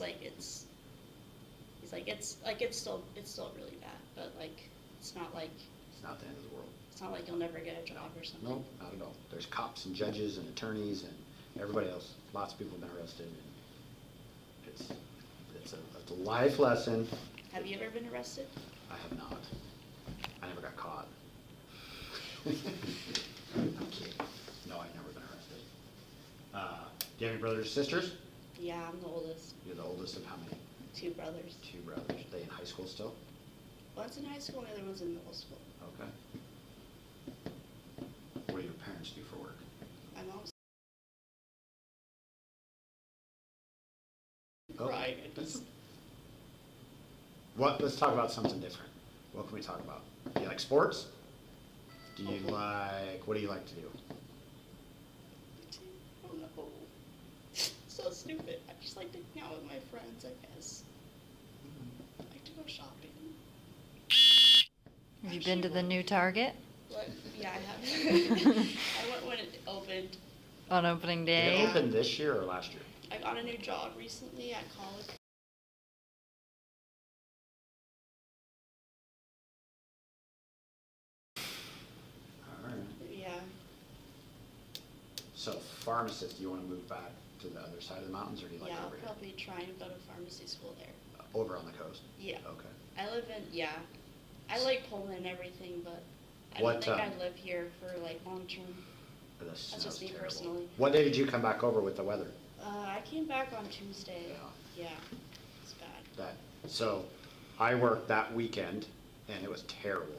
Speaker 2: still really bad, but, like, it's not like
Speaker 1: the end of the world.
Speaker 2: you'll never get a job or something.
Speaker 1: No, not at all. There's cops and judges and attorneys and everybody else. Lots of people have been arrested. And it's a life lesson.
Speaker 2: Have you ever been arrested?
Speaker 1: I have not. I never got caught. I'm kidding. No, I've never been arrested. Do you have any brothers or sisters?
Speaker 2: Yeah, I'm the oldest.
Speaker 1: You're the oldest of how many?
Speaker 2: 2 brothers.
Speaker 1: 2 brothers. Are they in high school still?
Speaker 2: One's in high school and the other one's in middle school.
Speaker 1: Okay. What do your parents do for work?
Speaker 2: My mom's
Speaker 1: Oh,
Speaker 2: crying.
Speaker 1: Let's talk about something different. What can we talk about? Do you like sports? What do you like to do?
Speaker 2: I don't know. So stupid. I just like to hang out with my friends, I guess. I like to go shopping.
Speaker 3: Have you been to the new Target
Speaker 2: What? Yeah, I have. I went when it opened.
Speaker 3: on opening
Speaker 1: Did it
Speaker 3: day?
Speaker 1: open this year or last year?
Speaker 2: I got a new job recently at college.
Speaker 1: All right.
Speaker 2: Yeah.
Speaker 1: So pharmacist, do you want to move back to the other side of the mountains, or do you like
Speaker 2: Yeah, I'll
Speaker 1: over here?
Speaker 2: probably try and go to pharmacy school there.
Speaker 1: Over on the coast?
Speaker 2: Yeah.
Speaker 1: Okay.
Speaker 2: I live in, yeah. I like Pullman and everything, but I
Speaker 1: What,
Speaker 2: don't think
Speaker 1: uh,
Speaker 2: I'd live here for like long term.
Speaker 1: That
Speaker 2: just
Speaker 1: sounds
Speaker 2: me
Speaker 1: terrible.
Speaker 2: personally.
Speaker 1: What day did you come back over with the weather?
Speaker 2: I came back on Tuesday.
Speaker 1: Yeah.
Speaker 2: Yeah. It's bad.
Speaker 1: So I worked that weekend and it was terrible.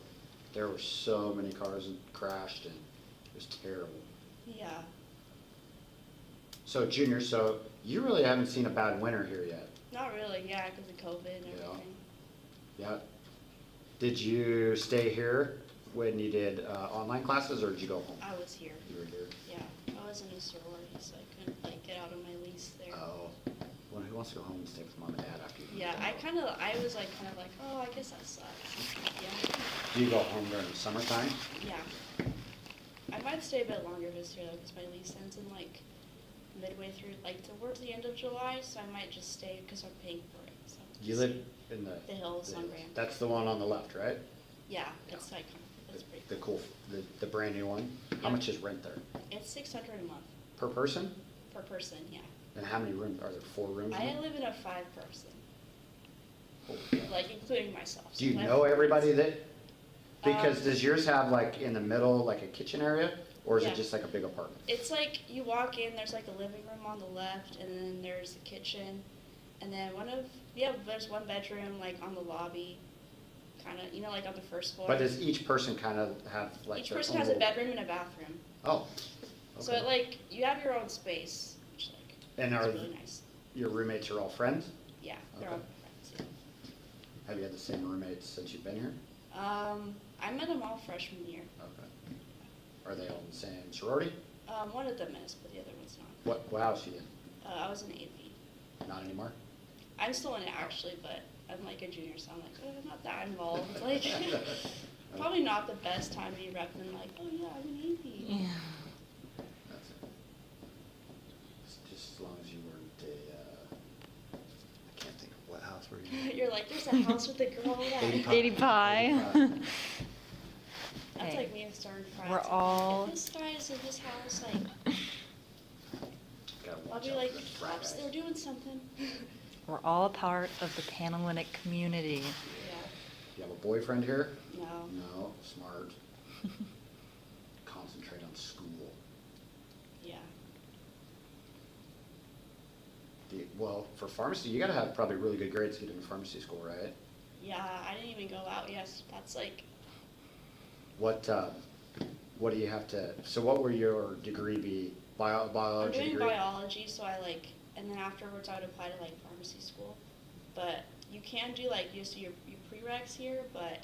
Speaker 1: There were so many cars that crashed and it was terrible.
Speaker 2: Yeah.
Speaker 1: So Junior, so you really haven't seen a bad winter here yet.
Speaker 2: Not really, yeah, because of COVID and
Speaker 1: Yeah.
Speaker 2: everything.
Speaker 1: Yeah. Did you stay here when you did online classes, or did you go home?
Speaker 2: I was here.
Speaker 1: You were here.
Speaker 2: Yeah. I was in a sorority, so I couldn't like get out of my lease there.
Speaker 1: Oh. Well, who wants to go home and stay with mom and dad after you?
Speaker 2: Yeah, I was like kind of like, oh, I guess that sucks. Yeah.
Speaker 1: Do you go home during the summertime?
Speaker 2: Yeah. I might stay a bit longer this year though, because my lease ends in like midway through, like towards the end of July, so I might just stay because I'm paying for it. So
Speaker 1: You live in the
Speaker 2: Hills on Grand.
Speaker 1: That's the one on the left, right?
Speaker 2: Yeah, it's like it's pretty
Speaker 1: The
Speaker 2: cool.
Speaker 1: cool, the brand new one. How
Speaker 2: Yeah.
Speaker 1: much is rent there?
Speaker 2: It's $600 a month
Speaker 1: Per person?
Speaker 2: per person. Yeah.
Speaker 1: And how many rooms? Are there 4 rooms? in
Speaker 2: I
Speaker 1: it?
Speaker 2: live in a 5-person,
Speaker 1: Holy cow.
Speaker 2: like including myself.
Speaker 1: Do you
Speaker 2: So I have
Speaker 1: know everybody
Speaker 2: friends.
Speaker 1: that? Because does yours have like in the middle, like a kitchen area, or is
Speaker 2: Yeah.
Speaker 1: it just like a big apartment?
Speaker 2: It's like you walk in, there's like a living room on the left, and then there's a kitchen, and then there's one bedroom like on the lobby, kind of, like on the first floor.
Speaker 1: But does each person kind of have like
Speaker 2: Each
Speaker 1: their
Speaker 2: person
Speaker 1: own
Speaker 2: has a
Speaker 1: little-
Speaker 2: bedroom and a bathroom.
Speaker 1: Oh.
Speaker 2: So
Speaker 1: okay.
Speaker 2: like you have your own space, which like
Speaker 1: And
Speaker 2: is
Speaker 1: are
Speaker 2: really nice.
Speaker 1: your roommates are all friends?
Speaker 2: Yeah, they're
Speaker 1: Okay.
Speaker 2: all friends.
Speaker 1: Have you had the same roommates since you've been here?
Speaker 2: Yeah. I met them all freshman year.
Speaker 1: Okay. Are they all in the same sorority?
Speaker 2: One of them is, but the other one's not.
Speaker 1: What house are you in?
Speaker 2: I was in AV.
Speaker 1: Not anymore?
Speaker 2: I'm still in it actually, but I'm like a junior, so I'm like, I'm not that involved. Like, Probably not the best time to be repping like, oh yeah, I'm an AP.
Speaker 1: That's it. It's just as long as you weren't I can't think of what house were you in?
Speaker 2: You're like, there's a house with a girl that.
Speaker 1: 85.
Speaker 2: That's
Speaker 3: Hey,
Speaker 2: like me and starting frats.
Speaker 3: we're all-
Speaker 2: If this guy is in this house, like,
Speaker 1: Gotta
Speaker 2: I'll
Speaker 1: watch
Speaker 2: be
Speaker 1: out
Speaker 2: like,
Speaker 1: for them frat
Speaker 2: oops,
Speaker 1: guys.
Speaker 2: they're doing something.
Speaker 3: We're all a part of the Panhellenic community.
Speaker 2: Yeah,
Speaker 1: You have a boyfriend here?
Speaker 2: no.
Speaker 1: No, smart. Concentrate on school.
Speaker 2: Yeah.
Speaker 1: Well, for pharmacy, you gotta have probably really good grades to get into pharmacy school, right?
Speaker 2: Yeah, I didn't even go out. Yes, that's like,
Speaker 1: What do you have to, so what will your degree be?
Speaker 2: I'm
Speaker 1: Biology
Speaker 2: doing
Speaker 1: degree?
Speaker 2: biology, so I like, and then afterwards I would apply to like pharmacy school. But you can do like, you just do your prereqs here, but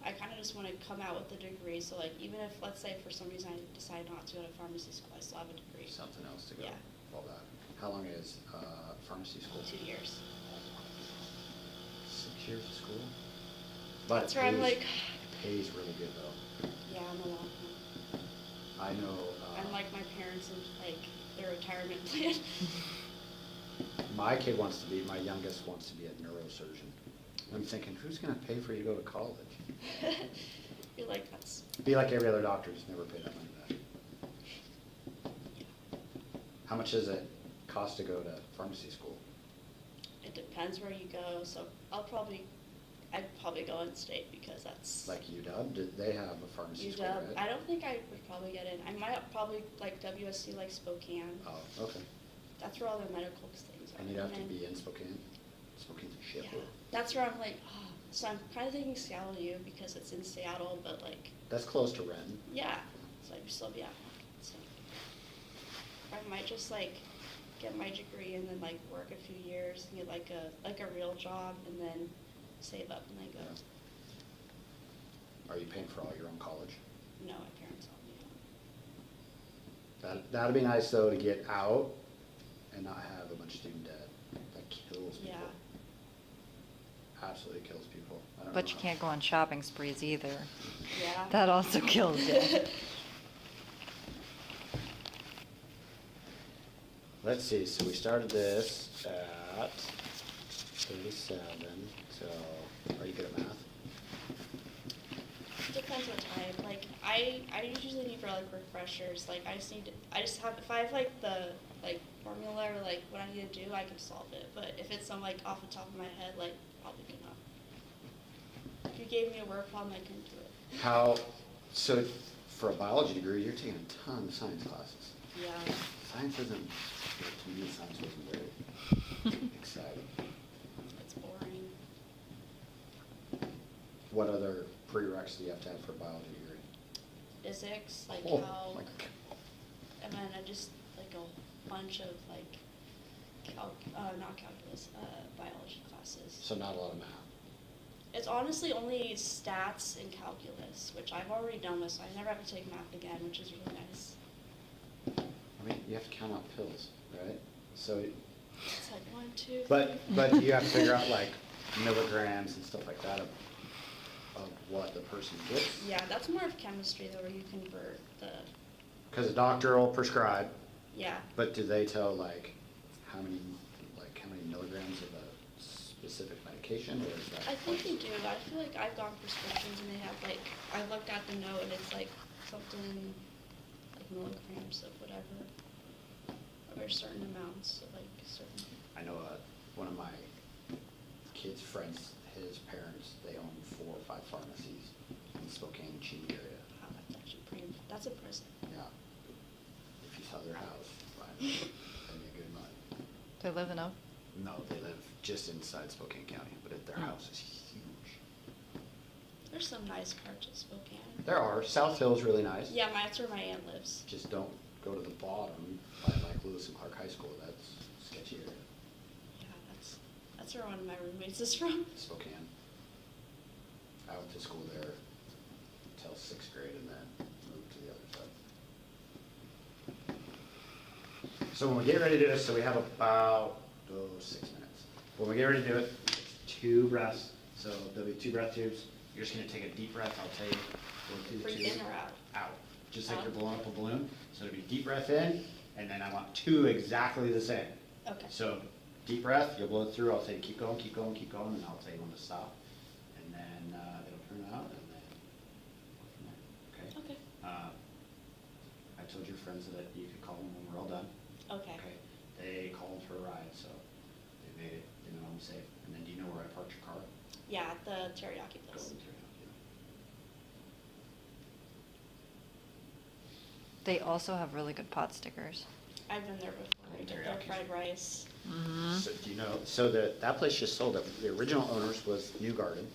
Speaker 2: I kind of just want to come out with a degree. So like, even if, let's say for some reason I decide not to go to pharmacy school, I still have a degree.
Speaker 1: Something else to go.
Speaker 2: Yeah.
Speaker 1: All that. How long is pharmacy school?
Speaker 2: 2 years.
Speaker 1: 6 years of school? But
Speaker 2: That's
Speaker 1: it
Speaker 2: where I'm
Speaker 1: pays-
Speaker 2: like,
Speaker 1: it pays really good though.
Speaker 2: yeah, I'm a long one.
Speaker 1: I know.
Speaker 2: I'm like my parents and like their retirement plan.
Speaker 1: My youngest wants to be a neurosurgeon. I'm thinking, who's gonna pay for you to go to college?
Speaker 2: You're like, that's,
Speaker 1: Be like every other doctor, just never pay that money back. How much does it cost to go to pharmacy school?
Speaker 2: it depends where you go. So I'd probably go in state because that's.
Speaker 1: Like UW, do they have a pharmacy school,
Speaker 2: UW.
Speaker 1: right?
Speaker 2: I don't think I would probably get in. I might probably like WSC, like Spokane.
Speaker 1: Oh, okay.
Speaker 2: That's where all the medical things are.
Speaker 1: And you'd have to
Speaker 2: then-
Speaker 1: be in Spokane? Spokane's a
Speaker 2: Yeah,
Speaker 1: shithole.
Speaker 2: that's where I'm like, oh. So I'm kind of thinking Seattle U because it's in Seattle, but like,
Speaker 1: That's close to Renton.
Speaker 2: yeah, so I'd still be out. So I might just like get my degree and then like work a few years and get like a real job and then save up and then go.
Speaker 1: Are you paying for all your own college?
Speaker 2: No, my parents help me.
Speaker 1: That'd be nice though, to get out and not have a bunch of student debt. That kills people.
Speaker 2: Yeah.
Speaker 1: Absolutely kills people. I don't
Speaker 3: But
Speaker 1: know
Speaker 3: you
Speaker 1: how-
Speaker 3: can't go on shopping sprees either.
Speaker 2: Yeah.
Speaker 3: That also kills you.
Speaker 1: Let's see, so we started this at 37, so are you good at math?
Speaker 2: Depends what type. Like I usually need for like refreshers. Like I just have if I have like the like formula or like what I need to do, I can solve it. But if it's some like off the top of my head, like probably could not. If you gave me a word problem, I couldn't do it.
Speaker 1: So for a biology degree, you're taking a ton of science classes.
Speaker 2: Yeah.
Speaker 1: Science isn't, to me, science wasn't very exciting.
Speaker 2: It's boring.
Speaker 1: What other prereqs do you have to have for a biology degree?
Speaker 2: Physics, like
Speaker 1: Oh,
Speaker 2: how,
Speaker 1: my God.
Speaker 2: and then I just like a bunch of like not calculus, biology classes.
Speaker 1: So not a lot of math.
Speaker 2: It's honestly only stats and calculus, which I've already done with, so I never have to take math again, which is really nice.
Speaker 1: I mean, you have to count out pills, right? So,
Speaker 2: It's like 1, 2,
Speaker 1: but
Speaker 2: 3.
Speaker 1: you have to figure out like milligrams and stuff like that of what the person gets.
Speaker 2: Yeah, that's more of chemistry though, where you convert the,
Speaker 1: Because a doctor will prescribe,
Speaker 2: yeah.
Speaker 1: but do they tell like how many milligrams of a specific medication, or is that?
Speaker 2: I think they do. I feel like I've gone prescriptions and they have like, I looked at the note and it's like something like milligrams of whatever, or certain amounts of like certain.
Speaker 1: I know one of my kids' friends, his parents, they own 4 or 5 pharmacies in Spokane, Cheney area.
Speaker 2: Wow, that's actually pretty. That's a prison.
Speaker 1: Yeah. If you saw their house, that'd be a good money.
Speaker 3: They live in Oak?
Speaker 1: No, they live just inside Spokane County, but their house is huge.
Speaker 2: There's some nice parts of Spokane.
Speaker 1: There are. South Hill's really nice.
Speaker 2: Yeah, that's where my aunt lives.
Speaker 1: Just don't go to the bottom by like Lewis and Clark High School. That's sketchy area.
Speaker 2: Yeah, that's where one of my roommates is from.
Speaker 1: Spokane. I went to school there until 6th grade and then moved to the other side. So when we get ready to do this, so we have about 6 minutes. When we get ready to do it, it's 2 breaths. So there'll be 2 breath tubes. You're just gonna take a deep breath, I'll tell you. Go through the
Speaker 2: Breathe
Speaker 1: tube.
Speaker 2: in or out?
Speaker 1: Out. Just like
Speaker 2: Out.
Speaker 1: you're blowing up a balloon. So it'll be deep breath in, and then I want two exactly the same.
Speaker 2: Okay.
Speaker 1: So deep breath, you'll blow it through, I'll say keep going, keep going, keep going, and I'll tell you when to stop. And then it'll turn out, and then go from there, okay?
Speaker 2: Okay.
Speaker 1: I told your friends that you could call them when we're all done.
Speaker 2: Okay.
Speaker 1: Okay, they called for a ride, so they made it, they know I'm safe. And then do you know where I parked your car?
Speaker 2: Yeah, at the teriyaki place.
Speaker 3: They also have really good pot stickers.
Speaker 2: I've been there before. I get their
Speaker 1: Teriyaki.
Speaker 2: fried rice.
Speaker 1: So do you know, so that place just sold it. The original owners was New Garden.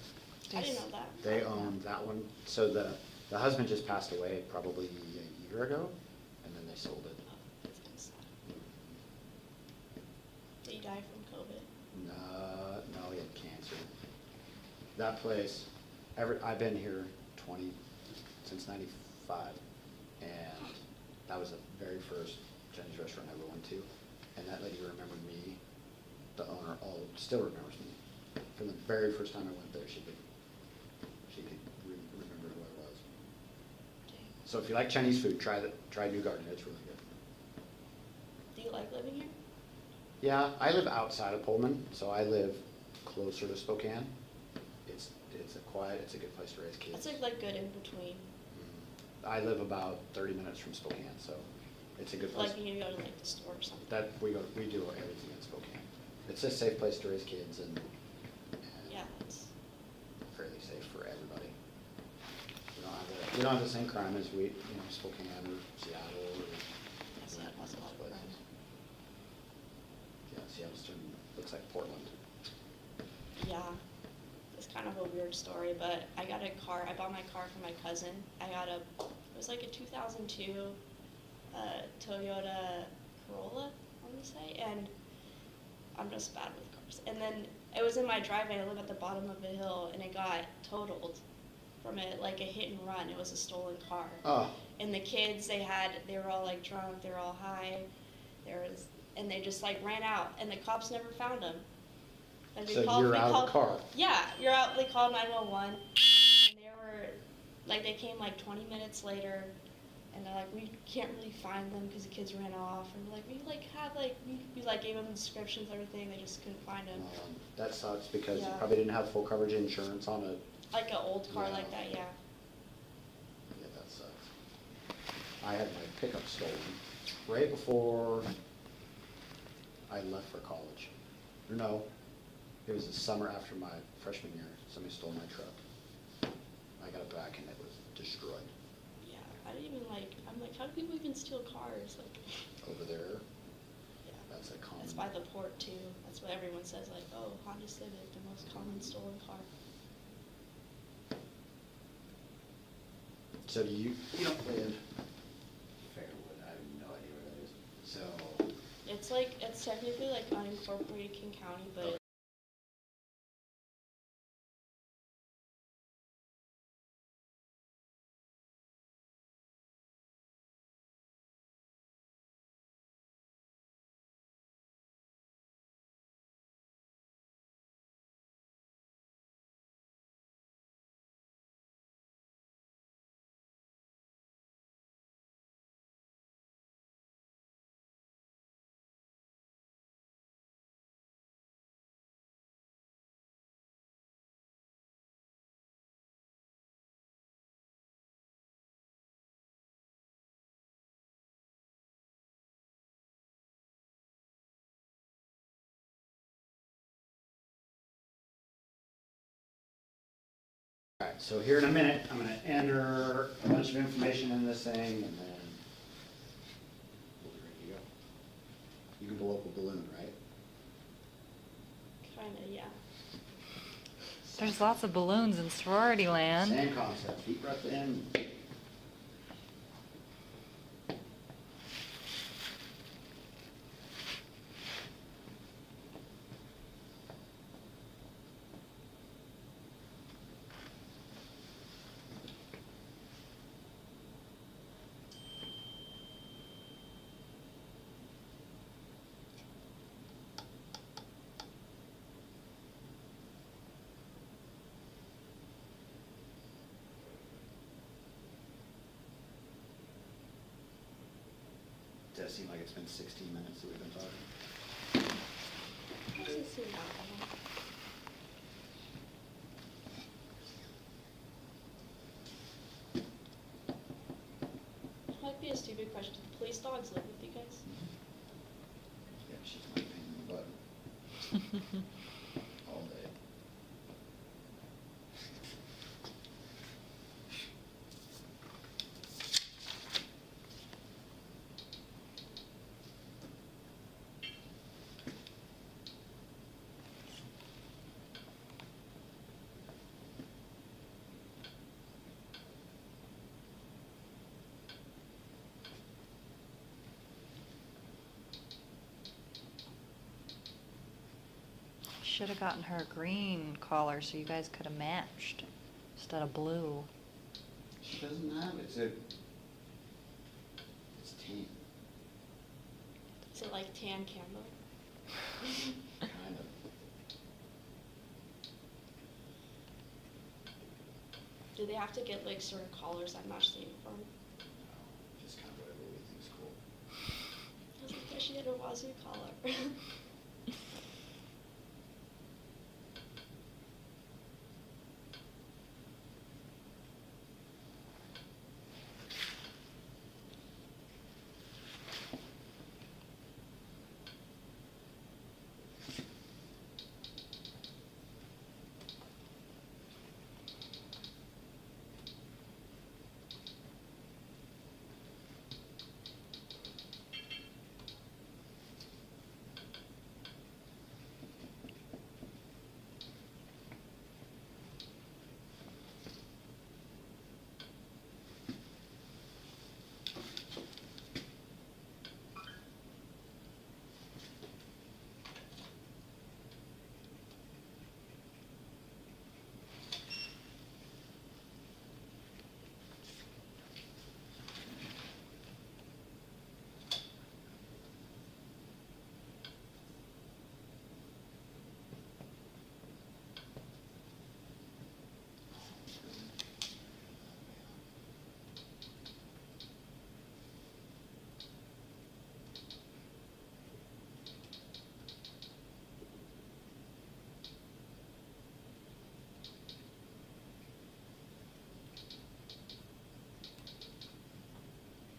Speaker 2: I didn't know that.
Speaker 1: They owned that one. So the husband just passed away probably a year ago, and then they sold it.
Speaker 2: Oh, that's kind of sad. Did he die from COVID?
Speaker 1: No, he had cancer. That place, I've been here since 95, and that was the very first Chinese restaurant I ever went to. And that lady remembered me, the owner, still remembers me. From the very first time I went there, she could remember who I was.
Speaker 2: Dang.
Speaker 1: So if you like Chinese food, try New Garden, it's really good.
Speaker 2: Do you like living here?
Speaker 1: Yeah, I live outside of Pullman, so I live closer to Spokane. It's a good place to raise kids.
Speaker 2: That's like good in between.
Speaker 1: I live about 30 minutes from Spokane, so it's a good place.
Speaker 2: Like you need to go to like the store or something.
Speaker 1: We do everything in Spokane. It's a safe place to raise kids and
Speaker 2: Yeah, that's
Speaker 1: fairly safe for everybody. We don't have the same crime as Spokane or Seattle or
Speaker 2: that's
Speaker 1: any
Speaker 2: not
Speaker 1: of those
Speaker 2: a lot of
Speaker 1: places.
Speaker 2: crime.
Speaker 1: Yeah, Seattle's looks like Portland.
Speaker 2: Yeah, it's kind of a weird story, but I bought my car for my cousin. It was like a 2002 Toyota Corolla, I want to say, and I'm just bad with cars. And then it was in my driveway, I live at the bottom of a hill, and it got totaled from like a hit and run. It was a stolen car.
Speaker 1: Oh,
Speaker 2: And the kids, they were all like drunk, they were all high, and they just like ran out, and the cops never found them. Like,
Speaker 1: so you're out of the car.
Speaker 2: Yeah, you're out. They called 911, and they came like 20 minutes later, and they're like, we can't really find them because the kids ran off, and we're like, we gave them descriptions, everything, they just couldn't find them.
Speaker 1: That sucks because you
Speaker 2: Yeah.
Speaker 1: probably didn't have full coverage insurance on it.
Speaker 2: Like an old car
Speaker 1: Yeah.
Speaker 2: like that, yeah.
Speaker 1: Yeah, that sucks. I had my pickup stolen right before I left for college. Or no, it was the summer after my freshman year. Somebody stole my truck. I got it back and it was destroyed.
Speaker 2: Yeah, I didn't even I'm like, how do people even steal cars? Like,
Speaker 1: Over there,
Speaker 2: yeah.
Speaker 1: that's a common.
Speaker 2: That's by the port too. That's what everyone says, like, oh, Honda Civic, the most common stolen car.
Speaker 1: So you don't live Fairwood, I have no idea where that is. So,
Speaker 2: It's technically like unincorporated King County, but
Speaker 1: all right, so here in a minute, I'm gonna enter a bunch of information in this thing and then we'll be ready to go. You can blow up a balloon, right?
Speaker 2: kinda, yeah.
Speaker 3: There's lots of balloons in sorority land.
Speaker 1: Same concept, deep breath in. does seem like it's been 16 minutes that we've been talking.
Speaker 2: Doesn't seem that long. Might be a stupid question. Do the police dogs live with you guys?
Speaker 1: Yeah, she's my pain in the butt. All day.
Speaker 9: Should have gotten her a green collar so you guys could have matched instead of blue.
Speaker 1: She doesn't have it. It's tan,
Speaker 2: Is it like tan camo?
Speaker 1: kind of.
Speaker 2: Do they have to get like certain collars that match the uniform?
Speaker 1: No, just kind of whatever we think is cool.
Speaker 2: I was like, yeah, she had a wazoo collar.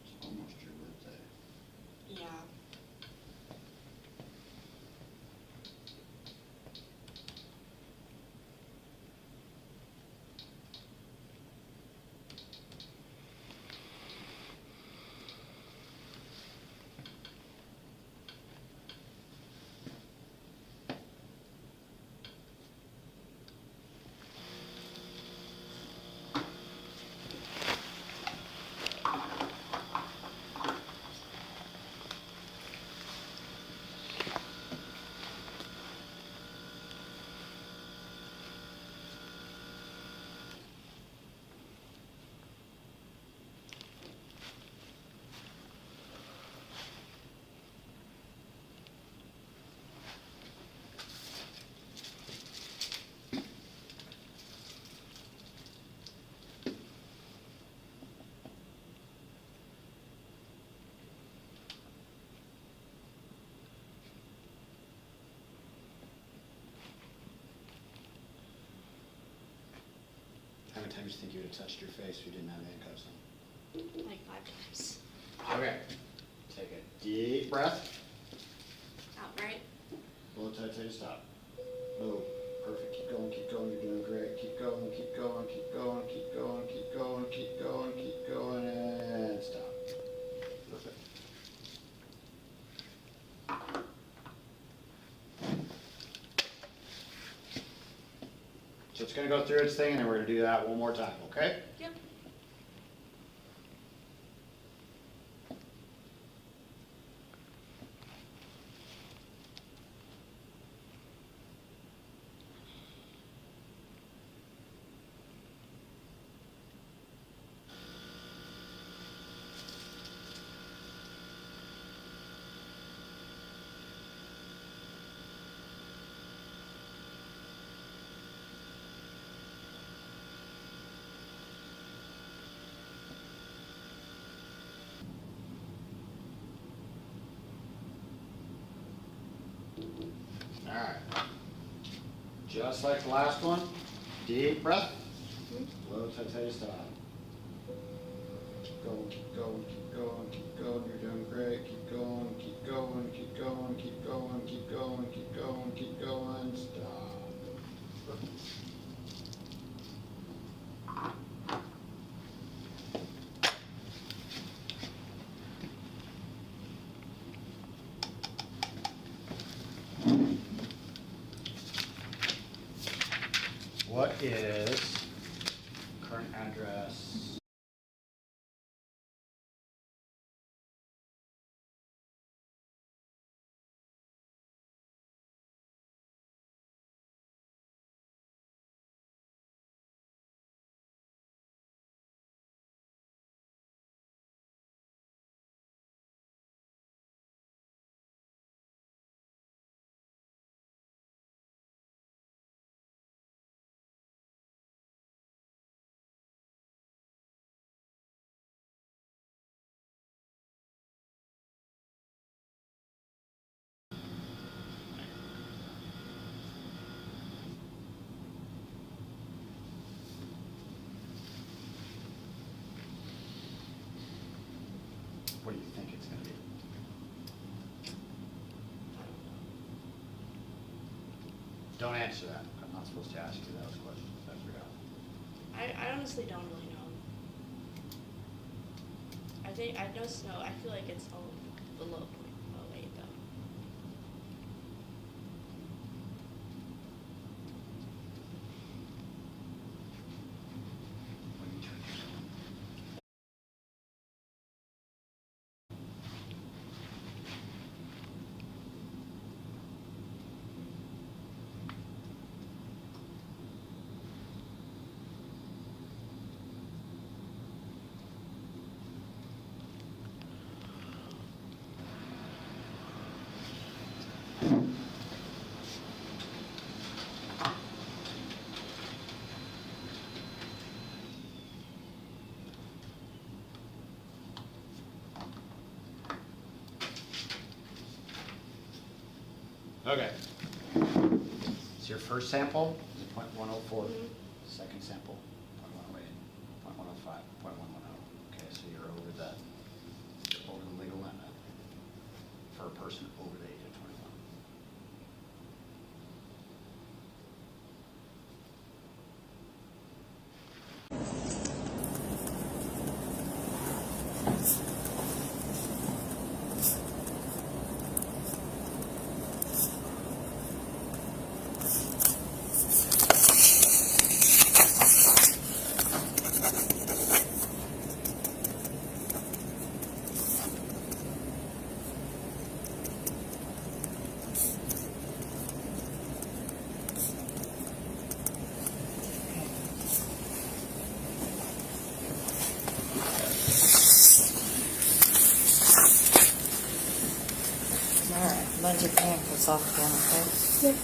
Speaker 1: It's almost your birthday.
Speaker 2: Yeah.
Speaker 1: How many times do you think you would have touched your face if you didn't have handcuffs on?
Speaker 2: Like 5 times.
Speaker 1: Okay. Take a deep breath.
Speaker 2: Outright.
Speaker 1: Blow tight till you stop. Oh, perfect. Keep going, keep going. You're doing great. Keep going, keep going, keep going, keep going, keep going, keep going, keep going, and stop. Perfect. So it's going to go through its thing, and then we're going to do that one more time, okay?
Speaker 2: Yep.
Speaker 1: Alright. Just like the last one, deep breath. Low titanium style. Keep going, keep going, keep going, keep going. You're doing great. Keep going, keep going, keep going, keep going, keep going, keep going, keep going. Stop. What is current address? What do you think it's going to be? Don't answer that. I'm not supposed to ask you those questions. I forgot.
Speaker 2: I honestly don't really know. I know snow. I feel like it's all the low point. Oh wait, though.
Speaker 1: What are you doing? Okay. Is your first sample? Is it 0.104? Second sample? 0.108, 0.105, 0.110. Okay, so you're over the legal limit for a person over the age of 21.
Speaker 3: Alright, then take the handcuffs off again, okay?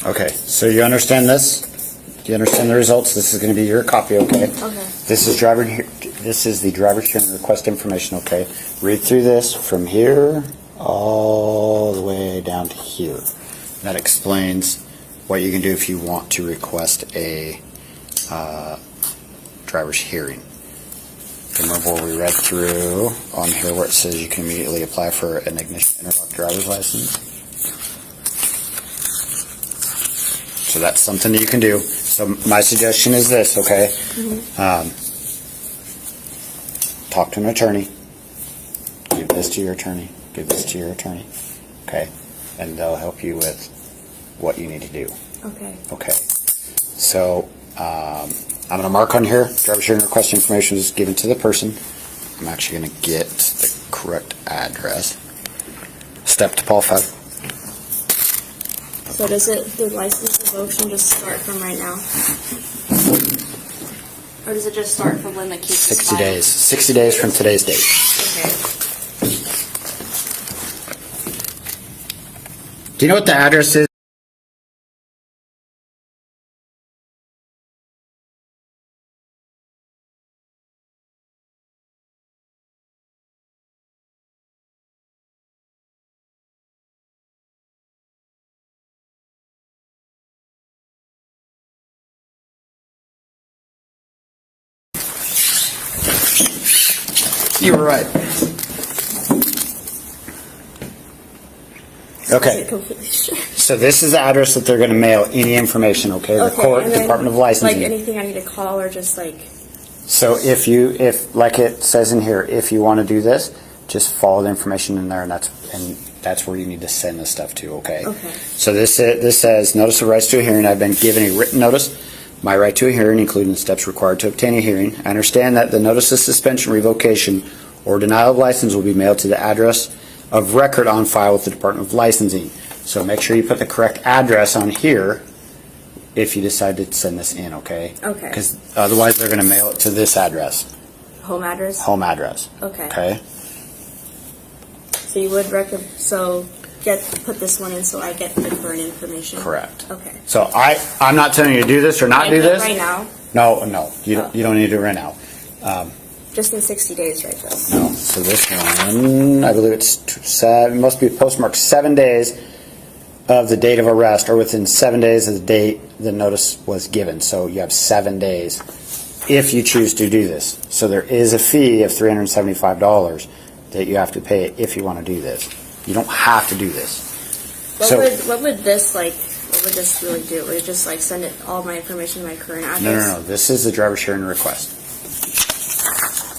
Speaker 1: Okay, so you understand this? Do you understand the results? This is going to be your copy, okay?
Speaker 5: Okay.
Speaker 1: This is the driver's hearing request information, okay? Read through this from here all the way down to here. That explains what you can do if you want to request a driver's hearing. Remember what we read through on here where it says you can immediately apply for an ignition interlock driver's license? So that's something that you can do. So my suggestion is this, okay? Talk to an attorney. Give this to your attorney. Give this to your attorney. Okay? And they'll help you with what you need to do.
Speaker 5: Okay.
Speaker 1: Okay. So I'm going to mark on here, driver's hearing request information is given to the person. I'm actually going to get the correct address. Step to Paul 5.
Speaker 2: So does the license revocation just start from right now? Or does it just start from when the case is
Speaker 1: 60
Speaker 2: filed?
Speaker 1: days. 60 days from today's date.
Speaker 2: Okay.
Speaker 1: Do you know what the address is? You were right. Okay.
Speaker 2: Completely sure.
Speaker 1: So this is the address that they're going to mail any information, okay? The court,
Speaker 2: and then,
Speaker 1: Department of Licensing.
Speaker 2: Like anything I need to call or just like.
Speaker 1: So if like it says in here, if you want to do this, just follow the information in there, and that's where you need to send the stuff to, okay?
Speaker 2: Okay.
Speaker 1: So this says, notice of rights to a hearing. I've been given a written notice. My right to a hearing, including the steps required to obtain a hearing. I understand that the notice of suspension, revocation, or denial of license will be mailed to the address of record on file with the Department of Licensing. So make sure you put the correct address on here if you decide to send this in, okay?
Speaker 2: Okay.
Speaker 1: Because otherwise they're going to mail it to this address,
Speaker 2: Home address?
Speaker 1: home address.
Speaker 2: Okay.
Speaker 1: Okay?
Speaker 2: So you would put this one in so I get the current information?
Speaker 1: Correct.
Speaker 2: Okay.
Speaker 1: So I'm not telling you to do this or not
Speaker 2: Can I
Speaker 1: do
Speaker 2: do it
Speaker 1: this.
Speaker 2: right now?
Speaker 1: No, you
Speaker 2: Oh.
Speaker 1: don't need to do it right now.
Speaker 2: Just in 60 days, right, Joe?
Speaker 1: No. So this one, I believe it must be postmarked 7 days of the date of arrest, or within 7 days of the date the notice was given. So you have 7 days if you choose to do this. So there is a fee of $375 that you have to pay if you want to do this. You don't have to do this.
Speaker 2: What would this really do? Would it just like send it all my information to my current address?
Speaker 1: No. This is the driver sharing request.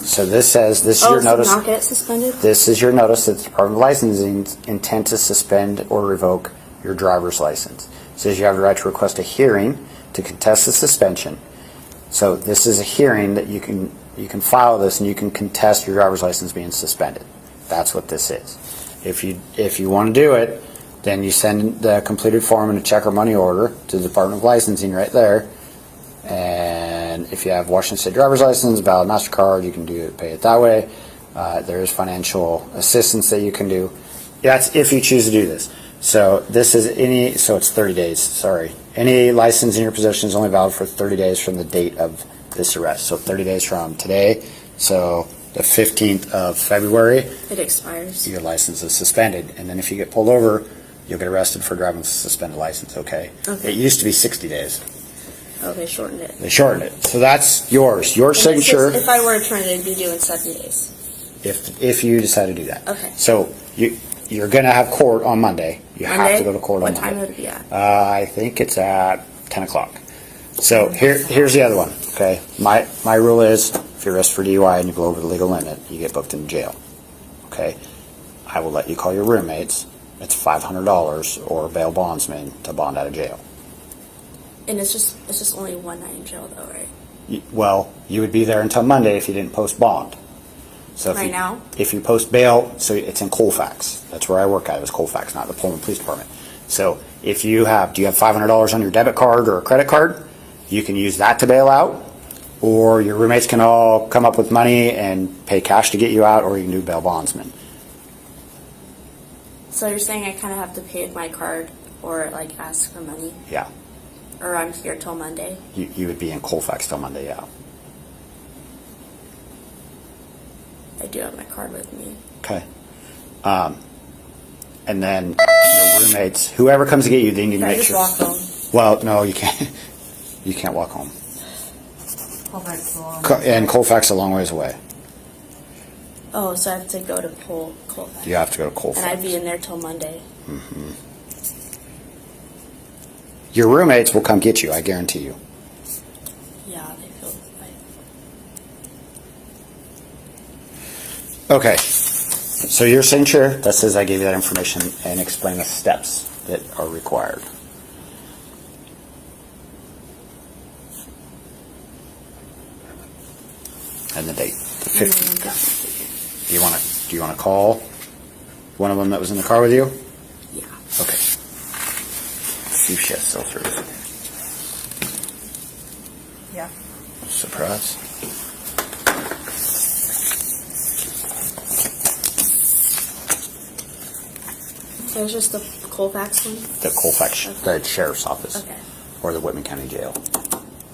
Speaker 1: So this says, this is your
Speaker 2: so
Speaker 1: notice.
Speaker 2: not get it suspended?
Speaker 1: This is your notice that the Department of Licensing's intent to suspend or revoke your driver's license. It says you have the right to request a hearing to contest the suspension. So this is a hearing that you can file this and you can contest your driver's license being suspended. That's what this is. If you want to do it, then you send the completed form and a check or money order to the Department of Licensing right there. And if you have Washington State driver's license, valid MasterCard, you can pay it that way. There is financial assistance that you can do. That's if you choose to do this. So this is so it's 30 days, sorry. Any license in your possession is only valid for 30 days from the date of this arrest. So 30 days from today, so the 15th of February,
Speaker 2: It expires.
Speaker 1: your license is suspended. And then if you get pulled over, you'll get arrested for driving with a suspended license, okay?
Speaker 2: Okay.
Speaker 1: It used to be 60 days.
Speaker 2: Oh, they shortened it.
Speaker 1: They shortened it. So that's yours. Your
Speaker 2: And it's
Speaker 1: signature,
Speaker 2: just- if I were to turn it, it'd be due in 7 days.
Speaker 1: if you decide to do that.
Speaker 2: Okay.
Speaker 1: So you're going to have court on Monday. You have to go to court on
Speaker 2: What time
Speaker 1: Monday.
Speaker 2: would it be at?
Speaker 1: I think it's at 10 o'clock. So here's the other one, okay? My rule is, if you're arrested for DUI and you go over the legal limit, you get booked into jail, okay? I will let you call your roommates. It's $500 or bail bondsman to bond out of jail.
Speaker 2: And it's just only one night in jail though, right?
Speaker 1: Well, you would be there until Monday if you didn't post bond. So
Speaker 2: Right now?
Speaker 1: If you post bail, so it's in Colfax. That's where I work at. It was Colfax, not the Pullman Police Department. So do you have $500 on your debit card or a credit card? You can use that to bail out, or your roommates can all come up with money and pay cash to get you out, or you can do bail bondsman.
Speaker 2: So you're saying I kind of have to pay with my card or like ask for money?
Speaker 1: Yeah,
Speaker 2: Or I'm here till Monday?
Speaker 1: you would be in Colfax till Monday, yeah.
Speaker 2: I do have my card with me.
Speaker 1: Okay. And then your roommates, whoever comes to get you, they need to
Speaker 2: Can I
Speaker 1: make
Speaker 2: just
Speaker 1: sure.
Speaker 2: walk home?
Speaker 1: Well, no, you can't. You can't walk home.
Speaker 3: Colfax is long.
Speaker 1: And Colfax a long ways away.
Speaker 2: Oh, so I have to go to Colfax.
Speaker 1: You have to go to
Speaker 2: And
Speaker 1: Colfax.
Speaker 2: I'd be in there till Monday.
Speaker 1: Your roommates will come get you, I guarantee you.
Speaker 2: Yeah, they feel like.
Speaker 1: Okay. So your signature, that says I gave you that information and explain the steps that are required. And the date, the 15th. Do you want to call one of them that was in the car with you?
Speaker 2: Yeah.
Speaker 1: Okay. see if she has filters.
Speaker 3: Yeah.
Speaker 1: Surprise.
Speaker 2: It was just the Colfax one.
Speaker 1: The Colfax, the sheriff's office,
Speaker 2: Okay.
Speaker 1: or the Whitman County Jail.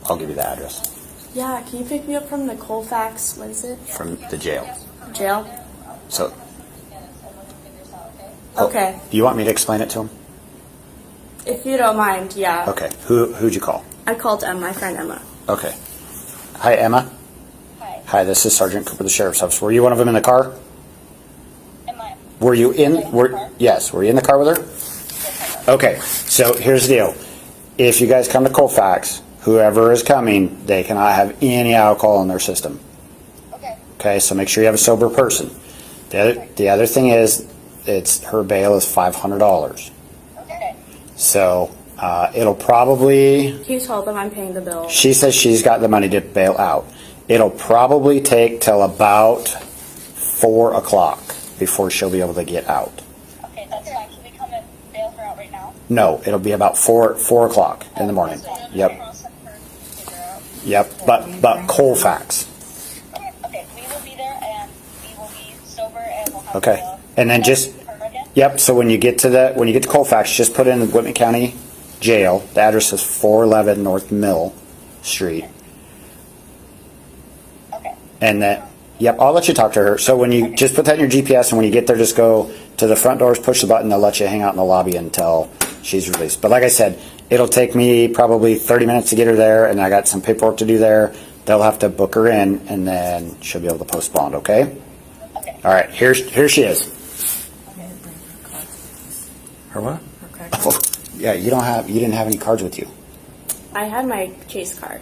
Speaker 1: I'll give you the address
Speaker 2: Yeah, can you pick me up from the Colfax? What is it?
Speaker 1: from the jail.
Speaker 2: Jail.
Speaker 1: So,
Speaker 2: Okay.
Speaker 1: do you want me to explain it to him?
Speaker 2: If you don't mind, yeah.
Speaker 1: Okay. Who'd you call?
Speaker 2: I called my friend Emma.
Speaker 1: Okay. Hi, Emma. Hi, this is Sergeant Cooper, the sheriff's office. Were you one of them in the car? Were you in? Yes. Were you in the car with her? Okay. So here's the deal. If you guys come to Colfax, whoever is coming, they cannot have any alcohol in their system. Okay. So make sure you have a sober person. The other thing is, her bail is $500. So it'll probably.
Speaker 2: Can you tell them I'm paying the bill?
Speaker 1: She says she's got the money to bail out. It'll probably take till about 4 o'clock before she'll be able to get out.
Speaker 7: Okay, that's fine. Can we come and bail her out right now?
Speaker 1: No, it'll be about 4 o'clock in the morning. Yep. Yep. But Colfax.
Speaker 7: Okay, we will be there and we will be sober and we'll have
Speaker 1: Okay. And then just. Yep. So when you get to Colfax, just put in the Whitman County Jail. The address is 411 North Mill Street.
Speaker 7: Okay.
Speaker 1: And then, yep, I'll let you talk to her. So when you just put that in your GPS, and when you get there, just go to the front doors, push the button, they'll let you hang out in the lobby until she's released. But like I said, it'll take me probably 30 minutes to get her there, and I got some paperwork to do there. They'll have to book her in, and then she'll be able to post bond, okay?
Speaker 7: Okay.
Speaker 1: All right, here she is. Her what? Oh, yeah, you didn't have any cards with you.
Speaker 2: I had my case card.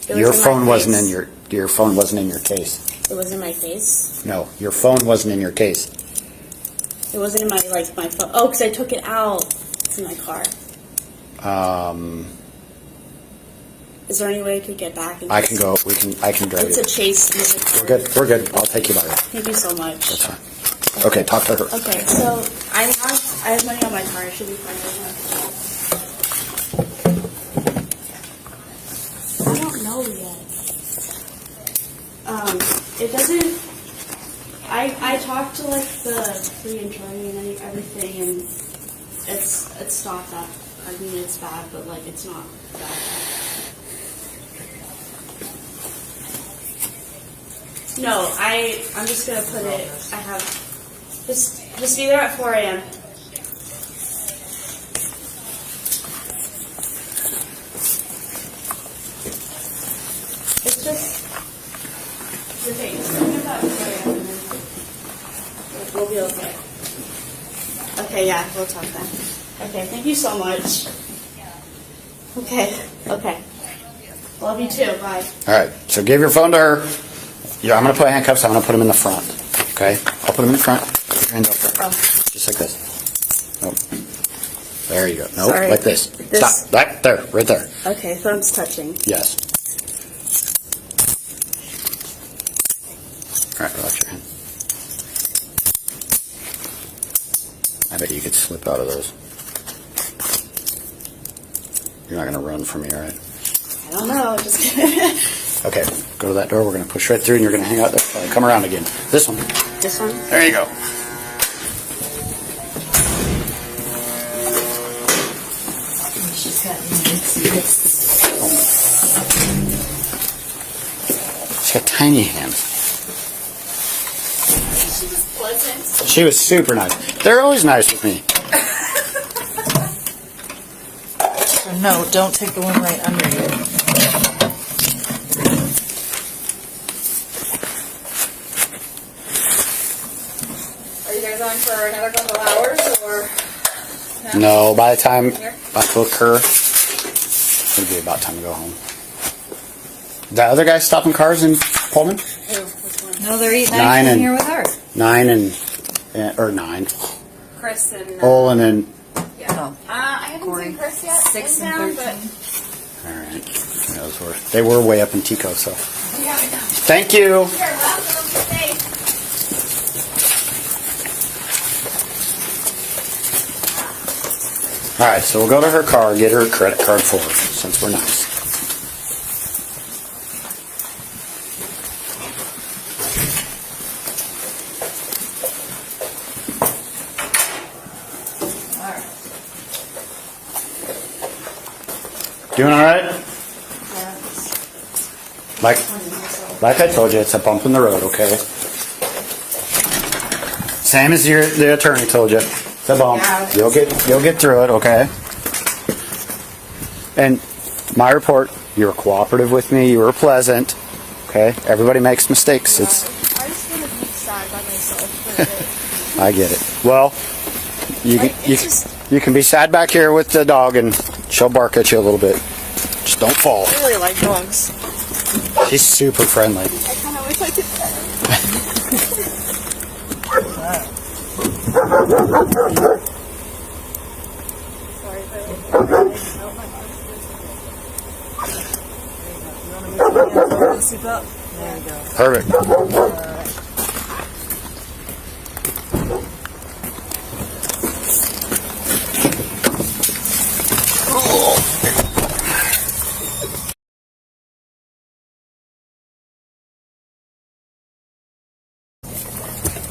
Speaker 2: It was
Speaker 1: Your
Speaker 2: in my
Speaker 1: phone wasn't
Speaker 2: case.
Speaker 1: in your phone wasn't in your case.
Speaker 2: It was in my case.
Speaker 1: No, your phone wasn't in your case.
Speaker 2: It wasn't in my my phone. Oh, because I took it out. It's in my car. Is there any way I could get back? And
Speaker 1: I can go. I can drive
Speaker 2: It's
Speaker 1: you.
Speaker 2: a Chase music
Speaker 1: We're
Speaker 2: card.
Speaker 1: good. We're good. I'll take you by it.
Speaker 2: Thank you so much.
Speaker 1: That's fine. Okay, talk to her.
Speaker 2: Okay, so I have money on my card. I should be fine right now. I don't know yet. It doesn't. I talked to like the free and driving and everything, and it's not that. I mean, it's bad, but like it's not that bad. No, I'm just gonna put it. I have. Just be there at 4 a.m. It's just the thing. Just bring it up 4 a.m. and then we'll be okay. Okay, yeah, we'll talk then. Okay, thank you so much. Okay. Love you too. Bye.
Speaker 1: All right. So give your phone to her. Yeah, I'm gonna put handcuffs. I'm gonna put them in the front. Okay. I'll put them in the front. Put your hands up there.
Speaker 2: Oh.
Speaker 1: Just like this. Nope. There you go. Nope.
Speaker 2: Sorry.
Speaker 1: Like this.
Speaker 2: This-
Speaker 1: Stop. Right there. Right there.
Speaker 2: Okay, thumbs touching.
Speaker 1: Yes. All right. Relax your hand. I bet you could slip out of those. You're not gonna run from me, right?
Speaker 2: I don't know. Just kidding.
Speaker 1: Okay, go to that door. We're going to push right through, and you're going to hang out there. Come around again. This one.
Speaker 2: This one.
Speaker 1: There you go.
Speaker 3: She's got
Speaker 1: She's got tiny hands.
Speaker 2: She was pleasant.
Speaker 1: She was super nice. They're always nice with me.
Speaker 3: No, don't take the one right under you.
Speaker 5: Are you guys on for another couple hours or?
Speaker 1: No, by the time I book her, it'll be about time to go home. The other guy stopping cars in Pullman?
Speaker 3: No, they're eating
Speaker 1: Nine
Speaker 3: ice cream
Speaker 1: and-
Speaker 3: here with her.
Speaker 1: 9.
Speaker 5: Chris and.
Speaker 1: Olin and.
Speaker 3: No.
Speaker 5: I haven't
Speaker 3: Corey.
Speaker 5: seen Chris yet.
Speaker 3: 6
Speaker 5: in
Speaker 3: and
Speaker 5: town,
Speaker 3: 13.
Speaker 1: All right. They were way up in Tico, so.
Speaker 5: Yeah, I know.
Speaker 1: Thank you.
Speaker 5: You're welcome. Stay.
Speaker 1: All right, so we'll go to her car, get her a credit card for her, since we're nice. Doing all right? Like I told you, it's a bump in the road, okay? Same as the attorney told you. It's a bump. You'll get through it, okay? And my report, you were cooperative with me. You were pleasant. Okay? Everybody makes mistakes.
Speaker 2: I just want to be sad by myself for a bit.
Speaker 1: I get it. Well, you can be sad back here with the dog, and she'll bark at you a little bit. Just don't fall.
Speaker 2: I really like dogs.
Speaker 1: She's super friendly.
Speaker 2: I kind of wish I could pet her. Sorry,
Speaker 1: Perfect.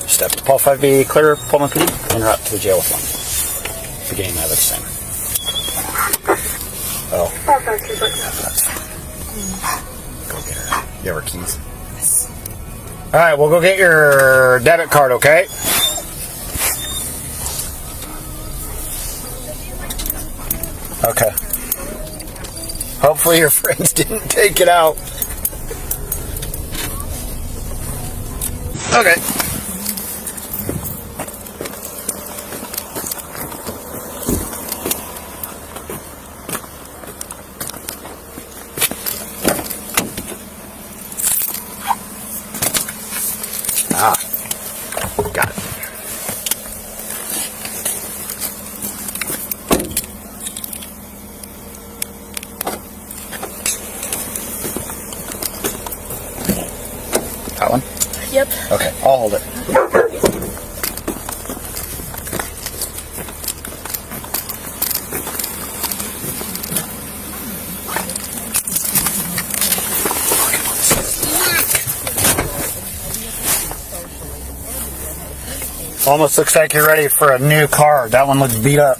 Speaker 1: Step to Paul 5B, clear Pullman PD, and route to the jail with one. Beginning of the same. Oh. Go get her. You have her keys? Yes. All right, we'll go get your debit card, okay? Okay. Hopefully your friends didn't take it out. Okay. Ah, got it. That one?
Speaker 2: Yep.
Speaker 1: Okay, I'll hold it. Almost looks like you're ready for a new card. That one looks beat up.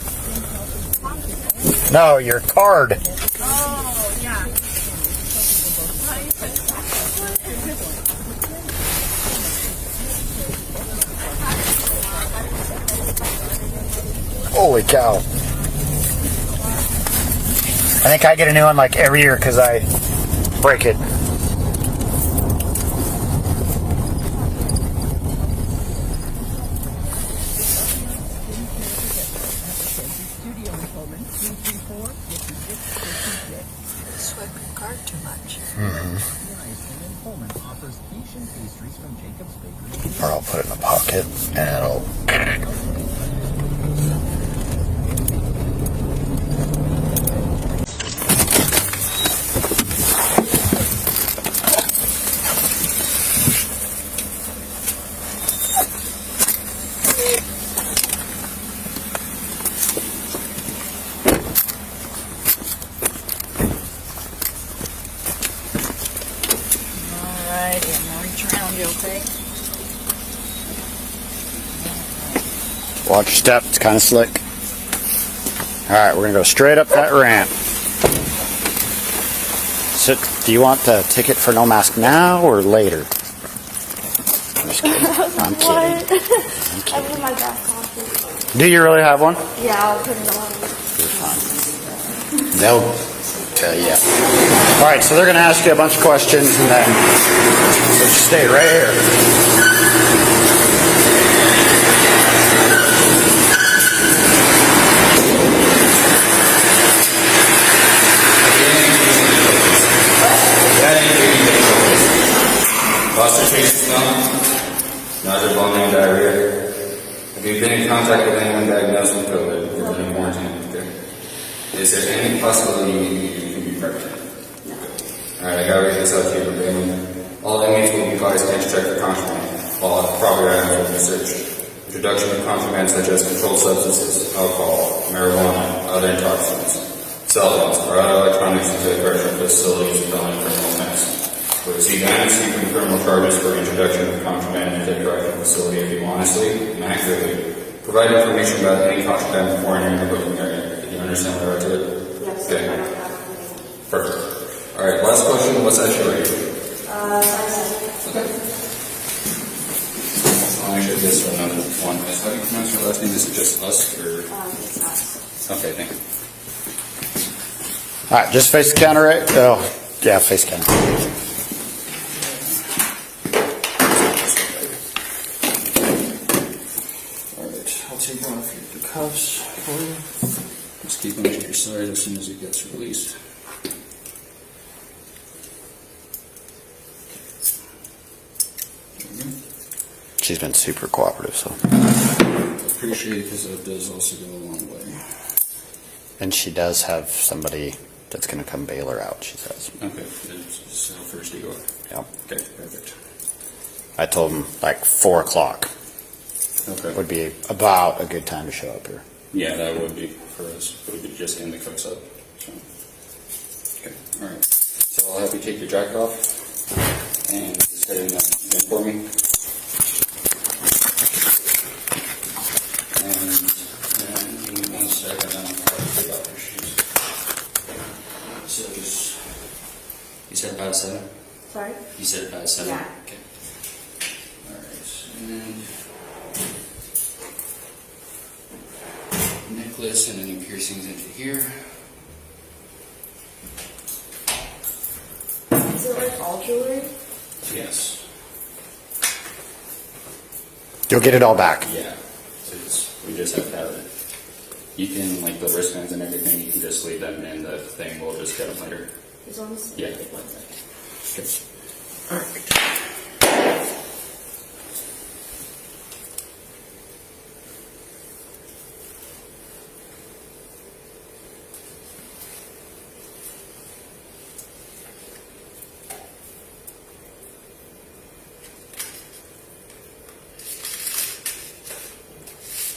Speaker 1: No, your card.
Speaker 2: Oh, yeah.
Speaker 1: Holy cow. I think I get a new one like every year because I break it.
Speaker 8: Swipe your card too much.
Speaker 1: Or I'll put it in a pocket and it'll...
Speaker 3: Alright, I'm gonna reach around you, okay?
Speaker 1: Watch your step, it's kind of slick. Alright, we're going to go straight up that ramp. So, do you want the ticket for no mask now or later? I'm just kidding. I'm kidding.
Speaker 2: I put my back on.
Speaker 1: Do you really have one?
Speaker 2: Yeah, I'll put it on.
Speaker 1: You're fine. They'll tell you. Alright, so they're going to ask you a bunch of questions and then so just stay right here.
Speaker 10: Lost your taste of smell? Nausea, vomiting, diarrhea? Have you been in contact with anyone diagnosed with COVID or been in quarantine? Okay. Is there any possibility you could be pregnant? No. Alright, I gotta read this out to you, okay? All inmates will be advised to check for contraband. All proper items will be searched. Introduction of contraband such as controlled substances, alcohol, marijuana, other intoxicants, cell phones, or other electronics into the correctional facilities without any criminal offense. To receive and receive from criminal charges for introduction of contraband into the correctional facility if you honestly and accurately provide information about any contraband before entering the booking area. Did you understand what I read to it?
Speaker 2: Yes.
Speaker 10: Okay. Perfect. All right. Last question. What's that show you? Okay. I'll actually just another one. How do you pronounce your last name? Is it just us or?
Speaker 2: It's us.
Speaker 10: Okay. Thank you.
Speaker 1: All right, just face the counter, right? Oh, yeah, face the counter.
Speaker 10: All right. I'll take one off your cuffs for you. Just keep them to your side as soon as it gets released.
Speaker 1: She's been super cooperative, so.
Speaker 10: Appreciate it because that does also go a long way.
Speaker 1: And she does have somebody that's going to come bail her out, she says.
Speaker 10: Okay. So first you go.
Speaker 1: Yep.
Speaker 10: Okay. Perfect.
Speaker 1: I told him like 4 o'clock
Speaker 10: Okay.
Speaker 1: would be about a good time to show up here.
Speaker 10: Yeah, that would be for us. We could just end the cooks up. So. Okay. All right. So I'll have you take your jacket off and just head in for me. And then 1 second, then I'll have to take off your shoes. So just, you said about 7?
Speaker 2: Sorry?
Speaker 10: You said about 7?
Speaker 2: Yeah.
Speaker 10: Okay. All right. And necklace and any piercings into here.
Speaker 2: Is it like all jewelry?
Speaker 10: Yes.
Speaker 1: You'll get it all back.
Speaker 10: Yeah. So we just have to have it. You can, like the wristbands and everything, you can just leave them in the thing. We'll just get them later.
Speaker 2: These ones?
Speaker 10: Yeah.
Speaker 2: Like 1 second.
Speaker 10: Okay. All right.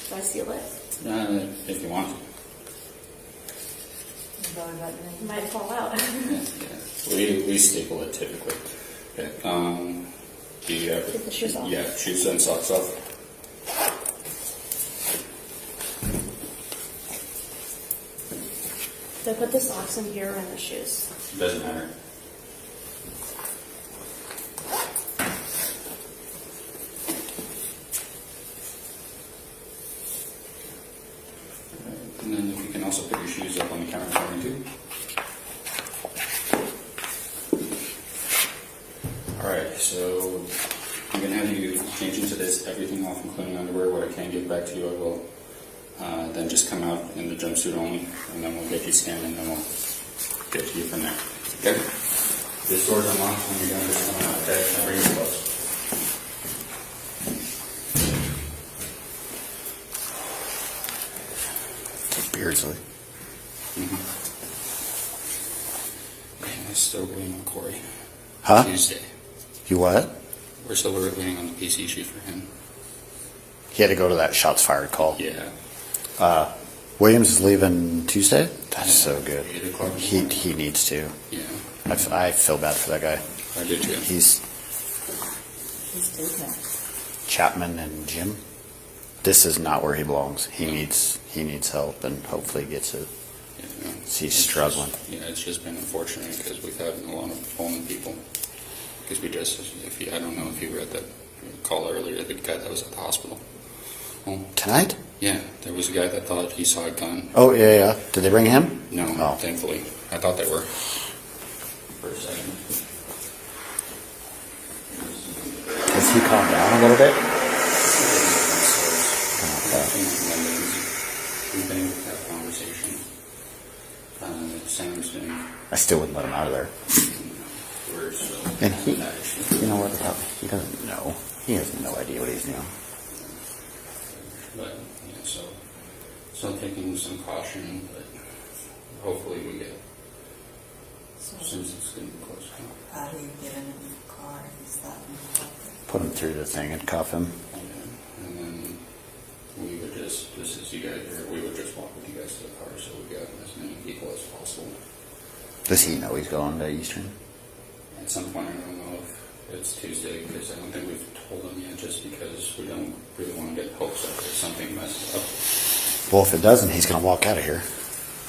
Speaker 2: Do I seal it?
Speaker 10: If you want to.
Speaker 2: It might fall out.
Speaker 10: Yeah. We staple it typically. Okay. Do you have
Speaker 2: Take the shoes off.
Speaker 10: Yeah, shoes and socks off.
Speaker 2: Do I put the socks in here or in the shoes?
Speaker 10: Doesn't matter. And then if you can also put your shoes up on the counter for me too. Alright, so I'm going to have you change into this, everything off including underwear. What I can give back to you, I will. Then just come out in the jumpsuit only, and then we'll get you scanned, and then we'll get to you from there. Okay? This door's unlocked when you're done just coming out, okay? Now bring your clothes.
Speaker 1: Beardsley.
Speaker 10: And we're still waiting on Corey.
Speaker 1: Huh?
Speaker 10: Tuesday.
Speaker 1: You what?
Speaker 10: We're still waiting on the PC sheet for him.
Speaker 1: He had to go to that shots fired call.
Speaker 10: Yeah.
Speaker 1: Williams is leaving Tuesday? That's
Speaker 10: Yeah.
Speaker 1: so good.
Speaker 10: 8 o'clock in the
Speaker 1: He
Speaker 10: morning.
Speaker 1: needs to.
Speaker 10: Yeah.
Speaker 1: I feel bad for that guy.
Speaker 10: I do too.
Speaker 1: He's Chapman and Jim. This is not where he belongs. He needs help, and hopefully he gets it.
Speaker 10: Yeah.
Speaker 1: He's struggling.
Speaker 10: Yeah, it's just been unfortunate because we've had a lot of fallen people. Because I don't know if you read that call earlier, the guy that was at the hospital. Well,
Speaker 1: Tonight?
Speaker 10: yeah, there was a guy that thought he saw a gun.
Speaker 1: Oh, yeah. Did they bring him?
Speaker 10: No,
Speaker 1: Oh.
Speaker 10: thankfully. I thought they were. For a second.
Speaker 1: Has he calmed down a little bit?
Speaker 10: We've been able to have a conversation. Sam's been
Speaker 1: I still wouldn't let him out of there.
Speaker 10: worse. So
Speaker 1: And you know what? He doesn't know. He has no idea what he's doing.
Speaker 10: But, yeah, so still taking some caution, but hopefully we get, since it's getting close.
Speaker 3: How do you get in the car? Is that
Speaker 1: Put him through the thing and cuff him.
Speaker 10: And then we would just as you guys, or we would just walk with you guys to the car so we
Speaker 1: Does he know he's going to Eastern?
Speaker 10: At some point, I don't know if it's Tuesday, because I don't think we've told him yet, just because we don't really want to get hopes up if something messes up.
Speaker 1: Well, if it doesn't, he's going to walk out of here.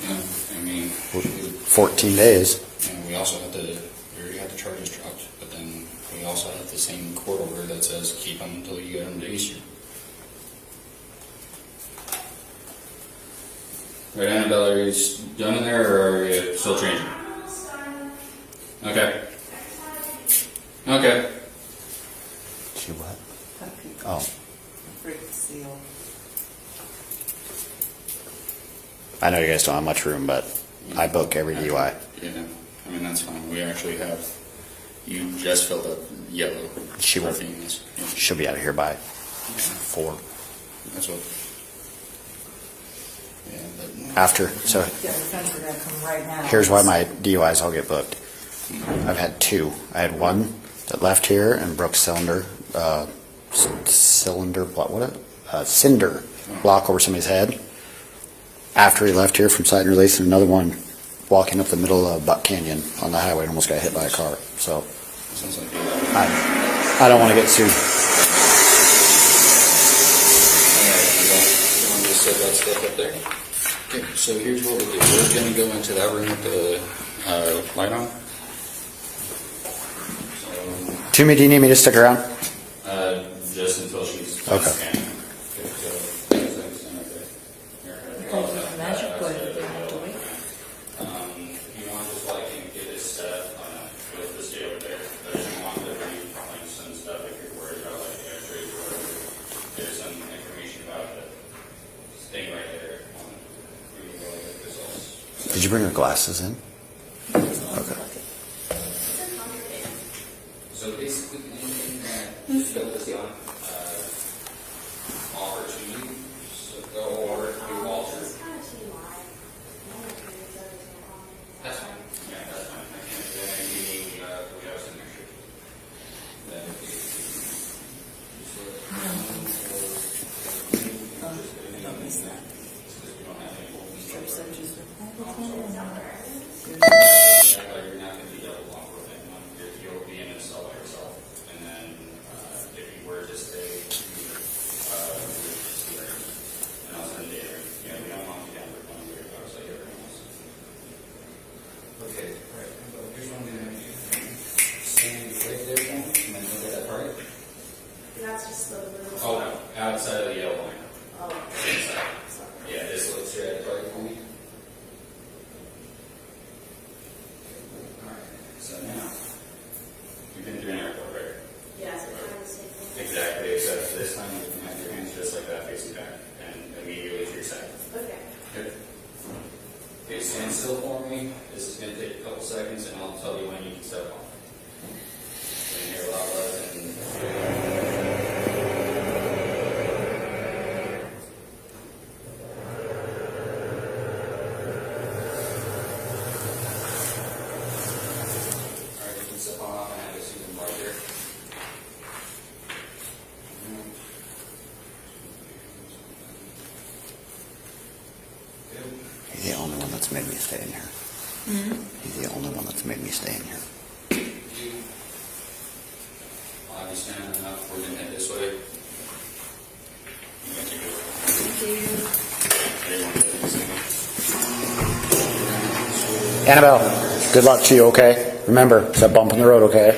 Speaker 10: Yeah, I mean,
Speaker 1: 14 days.
Speaker 10: and we also have we already had the charges dropped, but then we also have the same court order that says keep them until you get them to Eastern. Right, Annabelle, are you done in there, or are you still changing? Okay. Okay.
Speaker 1: She what? Oh.
Speaker 3: Break the seal.
Speaker 1: I know you guys don't have much room, but I book every DUI.
Speaker 10: Yeah, I mean, that's fine. We actually have, you just filled up yellow.
Speaker 1: She won't.
Speaker 10: Females. Yeah.
Speaker 1: She'll be out of here by 4.
Speaker 10: That's what. Yeah, but.
Speaker 1: After, so
Speaker 3: Yeah, the fence are gonna come right now.
Speaker 1: here's why my DUIs all get booked. I've had 2. I had one that left here and broke cinder block over somebody's head. After he left here from side and release, and another one walking up the middle of Buck Canyon on the highway and almost got hit by a car. So
Speaker 10: Sounds like
Speaker 1: I don't want to get sued.
Speaker 10: you want to just set that stuff up there? Okay, so here's what we'll do. We're going to go into that room with the light on.
Speaker 1: Toomey, do you need me to stick around?
Speaker 10: Just until she's
Speaker 1: Okay.
Speaker 10: scanning. Okay, so,
Speaker 3: Magic bullet, they have to wait.
Speaker 10: you want to just like get this set up with the stay over there. But if you want to read like some stuff, if you're worried about like the X-rays or whatever, there's some information about it. Staying right there. You can go like this all.
Speaker 1: Did you bring your glasses in? Okay.
Speaker 10: So basically, anything that Phyllis offer to you, or to Walter. That's fine. Yeah, that's fine. Then we have some extra. Then if you're not going to be double block with anyone. You'll be in a cell by yourself. And then if you were to stay, and I'll send data. Yeah, we don't want you down for 1 year, like everyone else. Okay, right. So here's what I'm going to have you stand right there for me, and then look at that part.
Speaker 2: That's just the little.
Speaker 10: Oh, no, outside of the yellow line. Inside. Yeah, just look straight at the target for me. Alright, so now, you've been through an airport, right?
Speaker 2: Yes, it's kind of the same thing.
Speaker 10: Exactly, except this time you can have your hands just like that facing back and immediately to your side.
Speaker 2: Okay.
Speaker 10: Good. Okay, stand still for me. This is going to take a couple seconds and I'll tell you when you can step off. You're going to hear a lot less and alright, you can step on off and have a seat right there.
Speaker 1: He's the only one that's made me stay in here. He's the only one that's made me stay in here.
Speaker 10: I'll have you stand enough. We're going to head this way. You got to go. Everyone does this thing.
Speaker 1: Annabelle, good luck to you, okay? Remember, it's that bump in the road, okay?